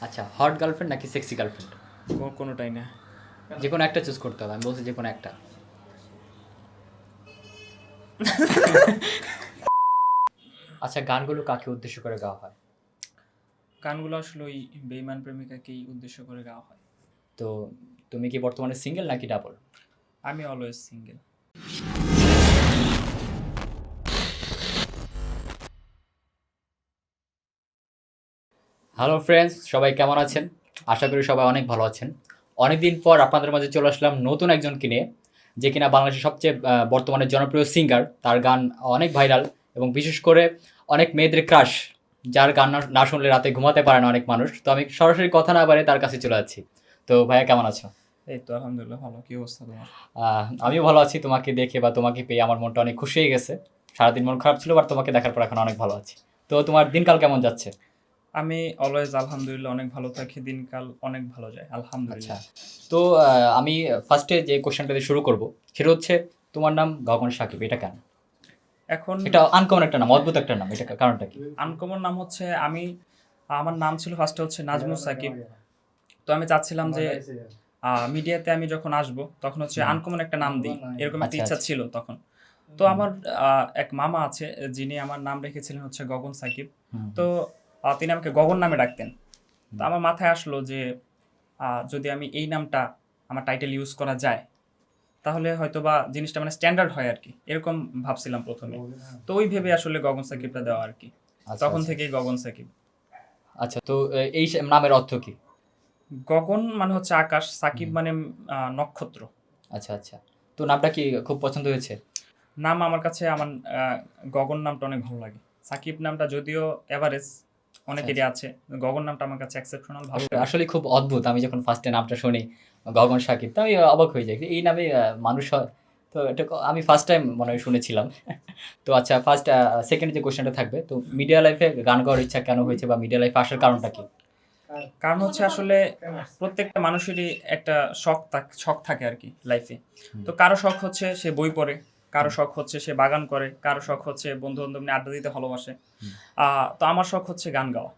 আচ্ছা, hot girlfriend নাকি sexy girlfriend? কোনোটাই না। যে কোনো একটা চুজ করতে হবে, আমি বলছি যে কোনো একটা। আচ্ছা, গানগুলো কাকে উদ্দেশ্য করে গাওয়া হয়? গানগুলো আসলে ওই বেইমান প্রেমিকাকেই উদ্দেশ্য করে গাওয়া হয়। তো তুমি কি বর্তমানে সিঙ্গেল নাকি ডাবল? আমি অলওয়েজ সিঙ্গেল। হ্যালো ফ্রেন্ডস, সবাই কেমন আছেন? আশা করি সবাই অনেক ভালো আছেন। অনেকদিন পর আপনাদের মাঝে চলে আসলাম নতুন একজনকে নিয়ে, যে কিনা বাংলাদেশের সবচেয়ে বর্তমানে জনপ্রিয় সিঙ্গার। তার গান অনেক ভাইরাল এবং বিশেষ করে অনেক মেয়েদের ক্রাশ, যার গান না শুনলে রাতে ঘুমাতে পারে না অনেক মানুষ। তো আমি সরাসরি কথা না বাড়িয়ে তার কাছে চলে যাচ্ছি। তো ভাইয়া, কেমন আছো? এই তো আলহামদুলিল্লাহ ভালো। কি অবস্থা তোমার? আমিও ভালো আছি। তোমাকে দেখে বা তোমাকে পেয়ে আমার মনটা অনেক খুশি হয়ে গেছে। সারাদিন মন খারাপ ছিল, বাট তোমাকে দেখার পর এখন অনেক ভালো আছি। তো তোমার দিনকাল কেমন যাচ্ছে? আমি অলওয়েজ আলহামদুলিল্লাহ অনেক ভালো থাকি, দিনকাল অনেক ভালো যায় আচ্ছা, আলহামদুলিল্লাহ। তো আমি ফার্স্টে যে কোশ্চেনটা দিয়ে শুরু করব, সেটা হচ্ছে তোমার নাম গগন সাকিব, এটা কেন? এখন এটা আনকমন একটা নাম, অদ্ভুত একটা নাম, এটা কারণটা কি? আনকমন নাম হচ্ছে আমার নাম ছিল ফার্স্টে হচ্ছে নাজমুস সাকিব। তো আমি চাচ্ছিলাম যে মিডিয়াতে আমি যখন আসব তখন হচ্ছে হুম। আনকমন একটা নাম দিই, এরকম একটা আচ্ছা, ইচ্ছা আচ্ছা। ছিল তখন। তো হুম, আমার এক মামা আছে, যিনি আমার নাম রেখেছিলেন হচ্ছে গগন সাকিব। হুম, তো তিনি আমাকে গগন নামে ডাকতেন। তো হুম। আমার মাথায় আসলো যে যদি আমি এই নামটা আমার টাইটেল ইউজ করা যায়, তাহলে হয়তোবা জিনিসটা মানে স্ট্যান্ডার্ড হয় আরকি। এরকম ভাবছিলাম ১ম এ। তো ওই ভেবে আসলে গগন সাকিবটা দেওয়া আরকি। আচ্ছা, তখন আচ্ছা। থেকেই গগন সাকিব। আচ্ছা, তো এই নামের অর্থ কি? গগন মানে হচ্ছে আকাশ, সাকিব হুম। মানে নক্ষত্র। আচ্ছা, আচ্ছা। তো নামটা কি খুব পছন্দ হয়েছে? নাম আমার কাছে আ গগন নামটা অনেক ভালো লাগে। সাকিব নামটা যদিও এভারেজ, আচ্ছা, অনেকেরই আচ্ছা। আছে। গগন নামটা আমার কাছে এক্সেপশনাল ভালো আসলে লাগে। আসলেই খুব অদ্ভুত। আমি যখন ফার্স্ট এ নামটা শুনি, গগন শাকিব, তো আমি অবাক হয়ে যাই। এই নামে মানুষ হয়? তো এটা আমি ফার্স্ট টাইম মনে হয় শুনেছিলাম। তো আচ্ছা, ফার্স্ট সেকেন্ড যে কোয়েশ্চেনটা থাকবে, তো মিডিয়া লাইফে গান গাওয়ার ইচ্ছা কেন হয়েছে বা মিডিয়া লাইফে আসার কারণটা কি? কারণ হচ্ছে আসলে প্রত্যেকটা মানুষেরই একটা শখ থাকে আরকি লাইফে। হুম, তো কারো শখ হচ্ছে সে বই পড়ে, কারো হুম, শখ হচ্ছে সে বাগান করে, কারো শখ হচ্ছে বন্ধু-বান্ধব নিয়ে আড্ডা দিতে ভালোবাসে। হুম। আ তো আমার শখ হচ্ছে গান গাওয়া।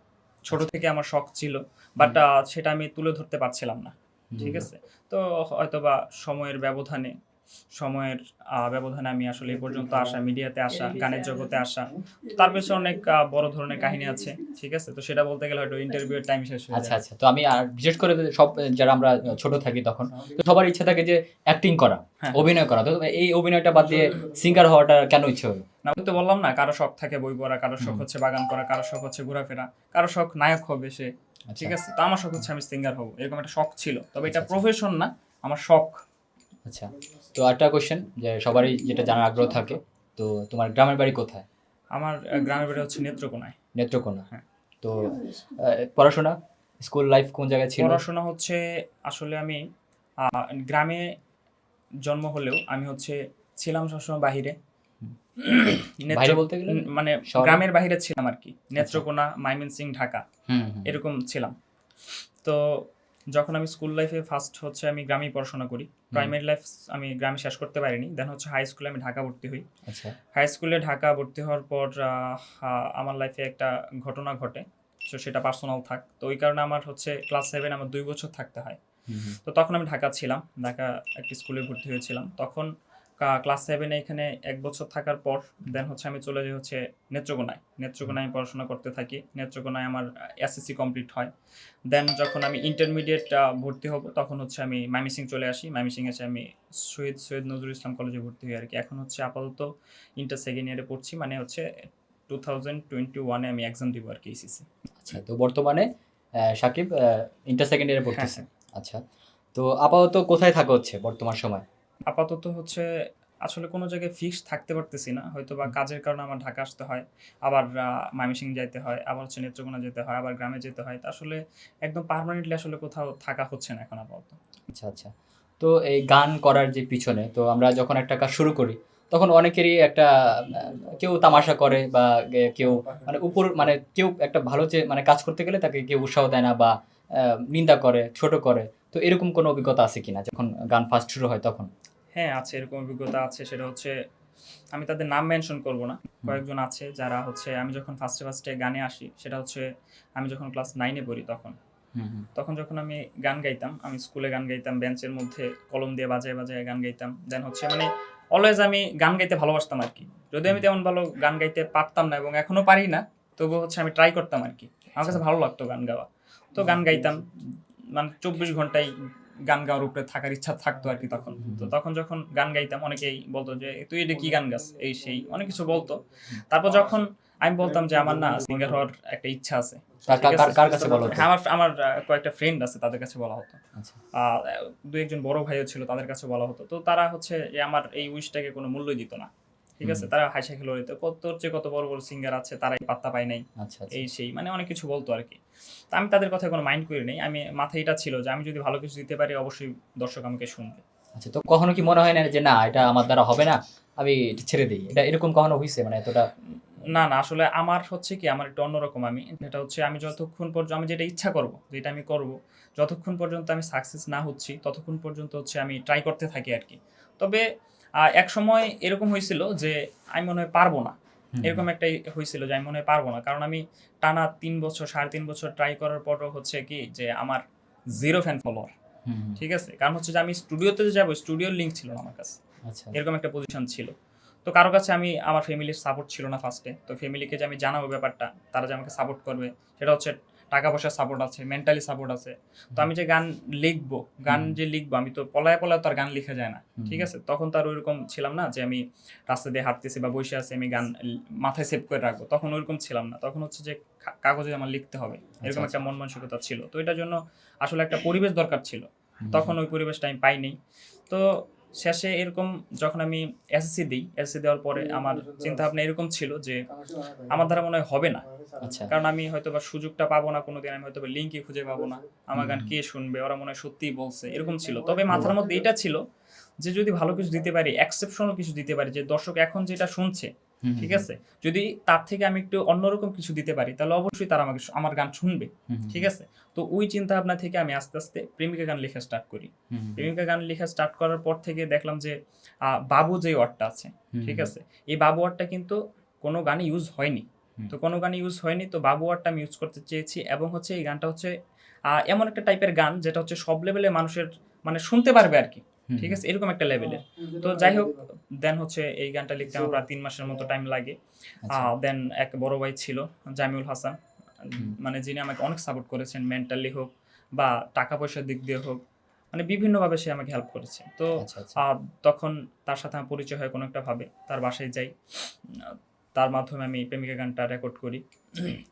ছোট আচ্ছা। থেকে আমার শখ ছিল। বাট সেটা আমি তুলে ধরতে পারছিলাম না। ঠিক হুম। আছে? তো হয়তোবা সময়ের ব্যবধানে সময়ের ব্যবধানে আমি আসলে এ পর্যন্ত আসা, মিডিয়াতে আসা, গানের জগতে আসা। তো তার পেছনে অনেক বড় ধরনের কাহিনী আছে। ঠিক আছে? তো সেটা বলতে গেলে হয়তো ইন্টারভিউ এর টাইম শেষ হয়ে আচ্ছা, যাবে। আচ্ছা। তো আমি আর বিশেষ করে সব যারা আমরা ছোট থাকি তখন, তো সবার ইচ্ছা থাকে যে অ্যাক্টিং করা, হ্যাঁ, হ্যাঁ। অভিনয় করা। তো এই অভিনয়টা বাদ দিয়ে সিঙ্গার হওয়াটা কেন ইচ্ছে হলো? না, ওই তো বললাম না, কারো শখ থাকে বই পড়া, কারো শখ হুম। হচ্ছে বাগান করা, কারো শখ হচ্ছে ঘোরাফেরা, কারো শখ নায়ক হবে সে। আচ্ছা, ঠিক আছে? তো আমার শখ হচ্ছে আমি সিঙ্গার হব। এরকম একটা শখ ছিল। তবে আচ্ছা, এটা আচ্ছা। প্রফেশন না, আমার শখ। আচ্ছা। তো আরেকটা কোয়েশ্চেন, যে সবারই যেটা জানার আগ্রহ থাকে। তো তোমার গ্রামের বাড়ি কোথায়? আমার গ্রামের বাড়ি হচ্ছে নেত্রকোনায়। নেত্রকোনা। হ্যাঁ। তো পড়াশোনা, স্কুল লাইফ কোন জায়গায় ছিল? পড়াশোনা হচ্ছে আসলে আমি আ গ্রামে জন্ম হলেও আমি হচ্ছে ছিলাম সবসময় বাহিরে। হুম। নেত্র বাইরে বলতে গেলে মানে শহরে? গ্রামের বাহিরে ছিলাম আরকি। আচ্ছা। নেত্রকোনা, ময়মনসিংহ, ঢাকা হুম, হুম, এরকম ছিলাম। তো যখন আমি স্কুল লাইফে ফার্স্ট হচ্ছে আমি গ্রামেই পড়াশোনা করি। হুম। প্রাইমারি লাইফ আমি গ্রামে শেষ করতে পারিনি। দেন হচ্ছে হাই স্কুলে আমি ঢাকা ভর্তি হই। আচ্ছা। হাই স্কুলে ঢাকা ভর্তি হওয়ার পর আমার লাইফে একটা ঘটনা ঘটে। সো সেটা পার্সোনাল থাক। তো ওই কারণে আমার হচ্ছে ক্লাস 7 আমার ২ বছর থাকতে হয়। হুম, হুম। তো তখন আমি ঢাকা ছিলাম। ঢাকা একটি স্কুলে ভর্তি হয়েছিলাম। তখন ক্লাস 7 এ এখানে ১ বছর থাকার পর দেন হচ্ছে আমি চলে যাই হচ্ছে নেত্রকোনায়। হুম। নেত্রকোনায় আমি পড়াশোনা করতে থাকি। নেত্রকোনায় আমার এসএসসি কমপ্লিট হয়। দেন যখন আমি ইন্টারমিডিয়েট ভর্তি হব তখন হচ্ছে আমি ময়মনসিংহ চলে আসি। ময়মনসিংহ এসে আমি শহীদ সৈয়দ নজরুল ইসলাম কলেজে ভর্তি হই আরকি। এখন হচ্ছে আপাতত ইন্টার সেকেন্ড ইয়ারে পড়ছি। মানে হচ্ছে 2021 এ আমি এক্সাম দিব আরকি এইচএসসি। আচ্ছা, তো বর্তমানে সাকিব ইন্টার সেকেন্ড ইয়ারে হ্যাঁ, পড়তেছে। হ্যাঁ। আচ্ছা। তো আপাতত কোথায় থাকা হচ্ছে বর্তমান সময়? আপাতত হচ্ছে আসলে কোনো জায়গায় ফিক্সড থাকতে পারতেছি না। হয়তোবা হুম। কাজের কারণে আমার ঢাকা আসতে হয়। আবার ময়মনসিংহ যাইতে হয়। আবার হচ্ছে নেত্রকোনা যেতে হয়। আবার গ্রামে যেতে হয়। তো আসলে একদম পার্মানেন্টলি আসলে কোথাও থাকা হচ্ছে না এখন আপাতত। আচ্ছা, আচ্ছা। তো এই গান করার যে পিছনে, তো আমরা যখন একটা কাজ শুরু করি, তখন অনেকেরই একটা কেউ তামাশা করে বা কেউ মানে মানে কেউ একটা ভালো যে মানে কাজ করতে গেলে তাকে কেউ উৎসাহ দেয় না বা আ নিন্দা করে, ছোট করে। তো এরকম কোনো অভিজ্ঞতা আছে কিনা যখন গান ফার্স্ট শুরু হয় তখন? হ্যাঁ, আছে, এরকম অভিজ্ঞতা আছে। সেটা হচ্ছে আমি তাদের নাম মেনশন করব না। হুম, কয়েকজন আছে যারা হচ্ছে আমি যখন ফার্স্টে গানে আসি সেটা হচ্ছে আমি যখন ক্লাস 9 এ পড়ি তখন। হুম, হুম। তখন যখন আমি গান গাইতাম, আমি স্কুলে গান গাইতাম, বেঞ্চের মধ্যে কলম দিয়ে বাজায়, বাজায় গান গাইতাম। দেন হচ্ছে মানে অলওয়েজ আমি গান গাইতে ভালোবাসতাম আরকি। যদিও আমি তেমন ভালো গান গাইতে পারতাম না এবং এখনো পারি না, তবুও হচ্ছে আমি ট্রাই করতাম আরকি। আমার কাছে ভালো লাগতো গান গাওয়া। তো গান গাইতাম। মানে ২৪ ঘন্টাই গান গাওয়ার উপরে থাকার ইচ্ছা থাকতো আরকি তখন। তো তখন যখন গান গাইতাম অনেকেই বলতো যে, "তুই এটা কি গান গাস?" এই সেই অনেক কিছু বলতো। তারপর যখন আমি বলতাম যে, "আমার না সিঙ্গার হওয়ার একটা ইচ্ছা আছে।" কার ঠিক কার আছে? কার কাছে বলা হতো? হ্যাঁ, আমার আমার কয়েকটা ফ্রেন্ড আছে তাদের কাছে বলা হতো। আচ্ছা। আ ২-১ জন বড় ভাইও ছিল তাদের কাছে বলা হতো। তো তারা হচ্ছে আমার এই উইশটাকে কোনো মূল্যই দিত না। ঠিক হুম। আছে? তারা হাইসা খেলে দিত। তোর চেয়ে কত বড়, বড় সিঙ্গার আছে তারাই পাত্তা পায় নাই। আচ্ছা, আচ্ছা। এই সেই মানে অনেক কিছু বলতো আরকি। তো আমি তাদের কথায় কোনো মাইন্ড করি নাই। আমি মাথায় এটা ছিল যে আমি যদি ভালো কিছু দিতে পারি অবশ্যই দর্শক আমাকে শুনবে। আচ্ছা, তো কখনো কি মনে হয় না যে, না এটা আমার দ্বারা হবে না, আমি এটা ছেড়ে দেই। এটা এরকম কখনো হইছে? মানে এতটা না, না আসলে আমার হচ্ছে কি আমার একটু অন্যরকম আমি। যেটা হচ্ছে আমি যতক্ষণ আমি যেটা ইচ্ছা করব, যেটা আমি করব, যতক্ষণ পর্যন্ত আমি সাকসেস না হচ্ছি, ততক্ষণ পর্যন্ত হচ্ছে আমি ট্রাই করতে থাকি আরকি। তবে একসময় এরকম হইছিল যে আমি মনে হয় পারব না। হুম, হুম, এরকম একটা হইছিল যে আমি মনে হয় পারব না। কারণ আমি টানা ৩ বছর ৩.৫ বছর ট্রাই করার পরও হচ্ছে কি যে আমার 0 ফ্যান ফলোয়ার। হুম, হুম। ঠিক আছে? কারণ হচ্ছে যে আমি স্টুডিওতে যে যাবো, স্টুডিওর লিঙ্ক ছিল না আমার কাছে। আচ্ছা। এরকম একটা পজিশন ছিল। তো কারো কাছে আমি আমার ফ্যামিলির সাপোর্ট ছিল না ফার্স্টে। তো ফ্যামিলিকে যে আমি জানাবো ব্যাপারটা, তারা যে আমাকে সাপোর্ট করবে, সেটা হচ্ছে টাকা-পয়সার সাপোর্ট আছে, মেন্টালি সাপোর্ট আছে। তো হুম, আমি যে গান লিখবো, হুম, আমি তো পলায়ে, পলায়ে তো আর গান লিখা যায় না। হুম, ঠিক হুম। আছে? তখন তো আর ওইরকম ছিলাম না যে আমি রাস্তা দিয়ে হাঁটতেছি বা বইসে আছি, আমি গান মাথায় সেভ করে রাখবো। তখন ওইরকম ছিলাম না। তখন হচ্ছে যে কাগজে আমার লিখতে হবে। আচ্ছা, এরকম আচ্ছা। একটা মন মানসিকতা ছিল। তো এটার জন্য আসলে একটা পরিবেশ দরকার ছিল। হুম, তখন হুম। ওই পরিবেশটা আমি পাইনি। তো শেষে এরকম যখন আমি এসএসসি দিই, এসএসসি দেওয়ার পরে আমার চিন্তাভাবনা এরকম ছিল যে, আমার দ্বারা মনে হয় হবে না। আচ্ছা। কারণ আমি হয়তোবা সুযোগটা পাবো না কোনোদিন, আমি হয়তোবা লিঙ্কই খুঁজে পাবো না। আমার হুম, গান হুম, কে শুনবে? ওরা মনে হয় সত্যিই বলছে। এরকম ছিল। তবে হুম, মাথার মধ্যে এটা ছিল যে যদি ভালো কিছু দিতে পারি, এক্সেপশনাল কিছু দিতে পারি যে দর্শক এখন যেটা শুনছে, হুম, হুম, ঠিক হুম, আছে? যদি তার থেকে আমি একটু অন্যরকম কিছু দিতে পারি, তাহলে অবশ্যই তারা আমার গান শুনবে। হুম, ঠিক হুম, আছে? তো ওই চিন্তাভাবনা থেকে আমি আস্তে, আস্তে প্রেমিকা গান লেখা স্টার্ট করি। হুম, হুম, প্রেমিকা গান লেখা স্টার্ট করার পর থেকে দেখলাম যে বাবু যে ওয়ার্ডটা আছে, হুম, ঠিক হুম, আছে? এই বাবু ওয়ার্ডটা কিন্তু কোনো গানে ইউজ হয়নি। হুম, তো কোনো গানে ইউজ হয়নি। তো বাবু ওয়ার্ডটা আমি ইউজ করতে চেয়েছি এবং হচ্ছে এই গানটা হচ্ছে এমন একটা টাইপের গান যেটা হচ্ছে সব লেভেলের মানুষের মানে শুনতে পারবে আরকি। হুম, ঠিক হুম। আছে? এরকম একটা লেভেলের। তো যাই হোক দেন হচ্ছে এই গানটা লিখতে আমার প্রায় ৩ মাসের মতো টাইম লাগে। আচ্ছা। দেন এক বড় ভাই ছিল জামিউল হাসান। হুম। মানে যিনি আমাকে অনেক সাপোর্ট করেছেন মেন্টালি হোক বা টাকা-পয়সার দিক দিয়ে হোক। মানে বিভিন্নভাবে সে আমাকে হেল্প করেছে। তো আচ্ছা, আচ্ছা। আ তখন তার সাথে আমার পরিচয় হয় কোনো একটা ভাবে। তার বাসায় যাই। আ তার মাধ্যমে আমি প্রেমিকা গানটা রেকর্ড করি।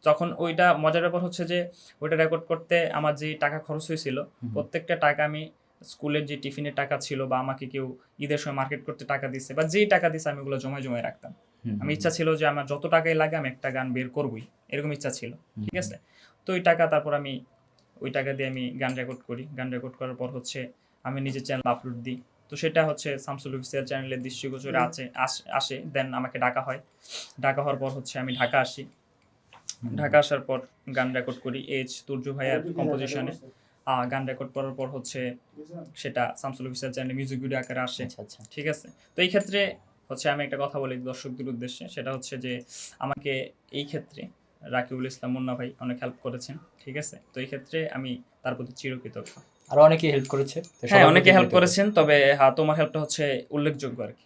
তখন ওইটা মজার ব্যাপার হচ্ছে যে ওইটা রেকর্ড করতে আমার যে টাকা খরচ হয়েছিল, হুম, হুম, প্রত্যেকটা টাকা আমি স্কুলের যে টিফিনের টাকা ছিল বা আমাকে কেউ ঈদের সময় মার্কেট করতে টাকা দিছে বা যেই টাকা দিছে আমি ওগুলো জমায়, জমায় রাখতাম। হুম, আমি হুম, ইচ্ছা ছিল যে আমার যত টাকাই লাগে আমি একটা গান বের করবই। এরকম ইচ্ছা ছিল। হুম, ঠিক হুম, আছে? তো ওই টাকা তারপর আমি ওই টাকা দিয়ে আমি গান রেকর্ড করি। গান রেকর্ড করার পর হচ্ছে আমি নিজের চ্যানেলে আপলোড দিই। তো সেটা হচ্ছে শামসুল অফিসিয়াল চ্যানেলের দৃষ্টিগোচরে আসে। দেন আমাকে ডাকা হয়। ডাকা হওয়ার পর হচ্ছে আমি ঢাকা আসি। হুম, হুম। ঢাকা আসার পর গান রেকর্ড করি তুর্য ভাইয়ার কম্পোজিশনে। গান রেকর্ড করার পর হচ্ছে সেটা শামসুল অফিসিয়াল চ্যানেলে মিউজিক ভিডিও আকারে আসে। আচ্ছা, আচ্ছা। ঠিক আছে? তো এই ক্ষেত্রে হচ্ছে আমি একটা কথা বলি দর্শকদের উদ্দেশ্যে। সেটা হচ্ছে যে আমাকে এই ক্ষেত্রে রাকিবুল ইসলাম মুন্না ভাই অনেক হেল্প করেছেন। ঠিক আছে? তো এই ক্ষেত্রে আমি তার প্রতি চিরকৃতজ্ঞ। আরো অনেকেই হেল্প করেছে। তো হ্যাঁ, সবার অনেকে প্রতি হেল্প কৃতজ্ঞ। করেছেন। তবে তোমার হেল্পটা হচ্ছে উল্লেখযোগ্য আরকি।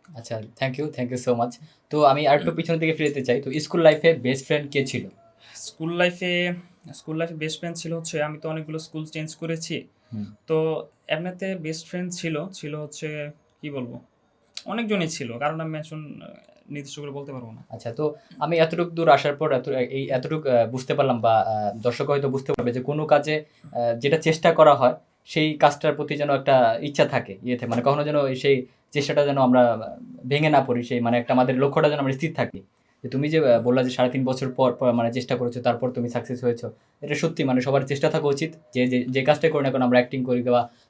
আচ্ছা, থ্যাংক ইউ সো মাচ। তো আমি আরেকটু পিছনের দিকে ফিরে যেতে চাই। তো স্কুল লাইফে বেস্ট ফ্রেন্ড কে ছিল? স্কুল লাইফে স্কুল লাইফে বেস্ট ফ্রেন্ড ছিল হচ্ছে আমি তো অনেকগুলো স্কুল চেঞ্জ করেছি। হুম। তো এমনিতে বেস্ট ফ্রেন্ড ছিল হচ্ছে কি বলবো? অনেকজনই ছিল। কারণ আমি মেনশন নির্দিষ্ট করে বলতে পারব না। আচ্ছা, তো আমি এতটুক দূর আসার পর এতটুক বুঝতে পারলাম বা দর্শক হয়তো বুঝতে পারবে যে কোনো কাজে যেটা চেষ্টা করা হয় সেই কাজটার প্রতি যেন একটা ইচ্ছা থাকে, থাকে মানে কখনো যেন সেই চেষ্টাটা যেন আমরা ভেঙে না পড়ি, সেই মানে একটা আমাদের লক্ষ্যটা যেন আমরা স্থির থাকি। যে তুমি যে বললা যে ৩.৫ বছর পর মানে চেষ্টা করেছো তারপর তুমি সাকসেস হয়েছো। এটা সত্যি মানে সবার চেষ্টা থাকা উচিত যে কাজটাই করি না কেন আমরা অ্যাক্টিং করি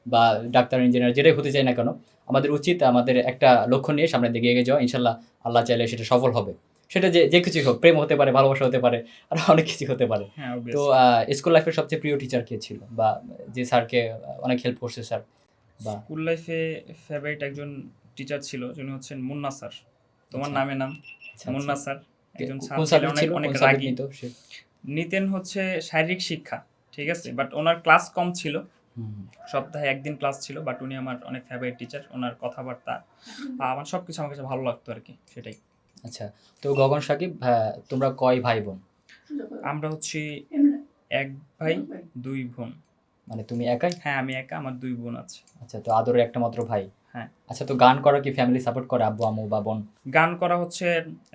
বা ডাক্তার, ইঞ্জিনিয়ার যেটাই হতে চাই না কেন, আমাদের উচিত আমাদের একটা লক্ষ্য নিয়ে সামনের দিকে এগিয়ে যাওয়া। ইনশাআল্লাহ আল্লাহ চাইলে সেটা সফল হবে। সেটা যে কিছুই হোক, প্রেম হতে পারে, ভালোবাসা হতে পারে, আরো অনেক কিছুই হতে পারে। হ্যাঁ, তো অবভিয়াসলি। স্কুল লাইফের সবচেয়ে প্রিয় টিচার কে ছিল? বা যে স্যারকে অনেক হেল্প করছে স্যার বা স্কুল লাইফে ফেভারিট একজন টিচার ছিল যিনি হচ্ছেন মুন্না স্যার। তোমার আচ্ছা, নামে নাম আচ্ছা, আচ্ছা। মুন্না স্যার। একজন স্যার কোন ছিলেন সাবজেক্ট অনেক, ছিল? অনেক কোন সাবজেক্ট রাগী। নিত সে? নিতেন হচ্ছে শারীরিক শিক্ষা। ঠিক আছে, বাট ওনার ক্লাস কম ছিল, হুম, সপ্তাহে একদিন ক্লাস ছিল, বাট উনি আমার অনেক ফেভারিট টিচার। ওনার কথাবার্তা আমার সব কিছু আমার কাছে ভালো লাগতো আর কি, সেটাই। আচ্ছা। তো গগন সাকিব, তোমরা কয় ভাই বোন? আমরা হচ্ছি এক ভাই দুই বোন। মানে তুমি একাই? হ্যাঁ, আমি একা, আমার দুই বোন আছে। আচ্ছা, তো আদরের একটা মাত্র ভাই। হ্যাঁ, আচ্ছা, তো গান করা কি ফ্যামিলি সাপোর্ট করে, আব্বু আম্মু বা বোন? গান করা হচ্ছে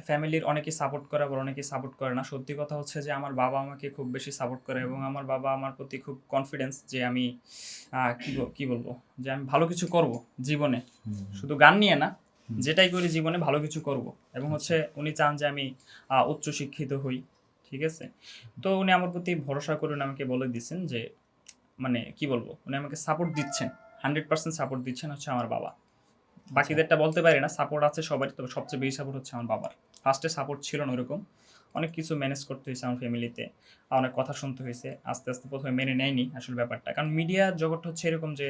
ফ্যামিলির অনেকেই সাপোর্ট করে, আবার অনেকেই সাপোর্ট করে না। সত্যি কথা হচ্ছে যে আমার বাবা আমাকে খুব বেশি সাপোর্ট করে, এবং আমার বাবা আমার প্রতি খুব কনফিডেন্স যে আমি কি বলবো, যে আমি ভালো কিছু করব জীবনে, হুম, শুধু গান নিয়ে না, হুম। যেটাই করি জীবনে ভালো কিছু করব। এবং হচ্ছে উনি চান যে আমি উচ্চ শিক্ষিত হই, ঠিক আছে। তো উনি আমার প্রতি ভরসা করে উনি আমাকে বলে দিচ্ছেন যে, মানে কি বলবো, উনি আমাকে সাপোর্ট দিচ্ছেন, 100% সাপোর্ট দিচ্ছেন হচ্ছে আমার বাবা। বাকিদেরটা বলতে পারি না, সাপোর্ট আছে সবারই, তবে সবচেয়ে বেশি সাপোর্ট হচ্ছে আমার বাবার। ফার্স্টে সাপোর্ট ছিল না ওরকম, অনেক কিছু ম্যানেজ করতে হয়েছে আমার ফ্যামিলিতে, অনেক কথা শুনতে হয়েছে। আস্তে আস্তে প্রথমে মেনে নেয়নি আসলে ব্যাপারটা, কারণ মিডিয়া জগৎটা হচ্ছে এরকম যে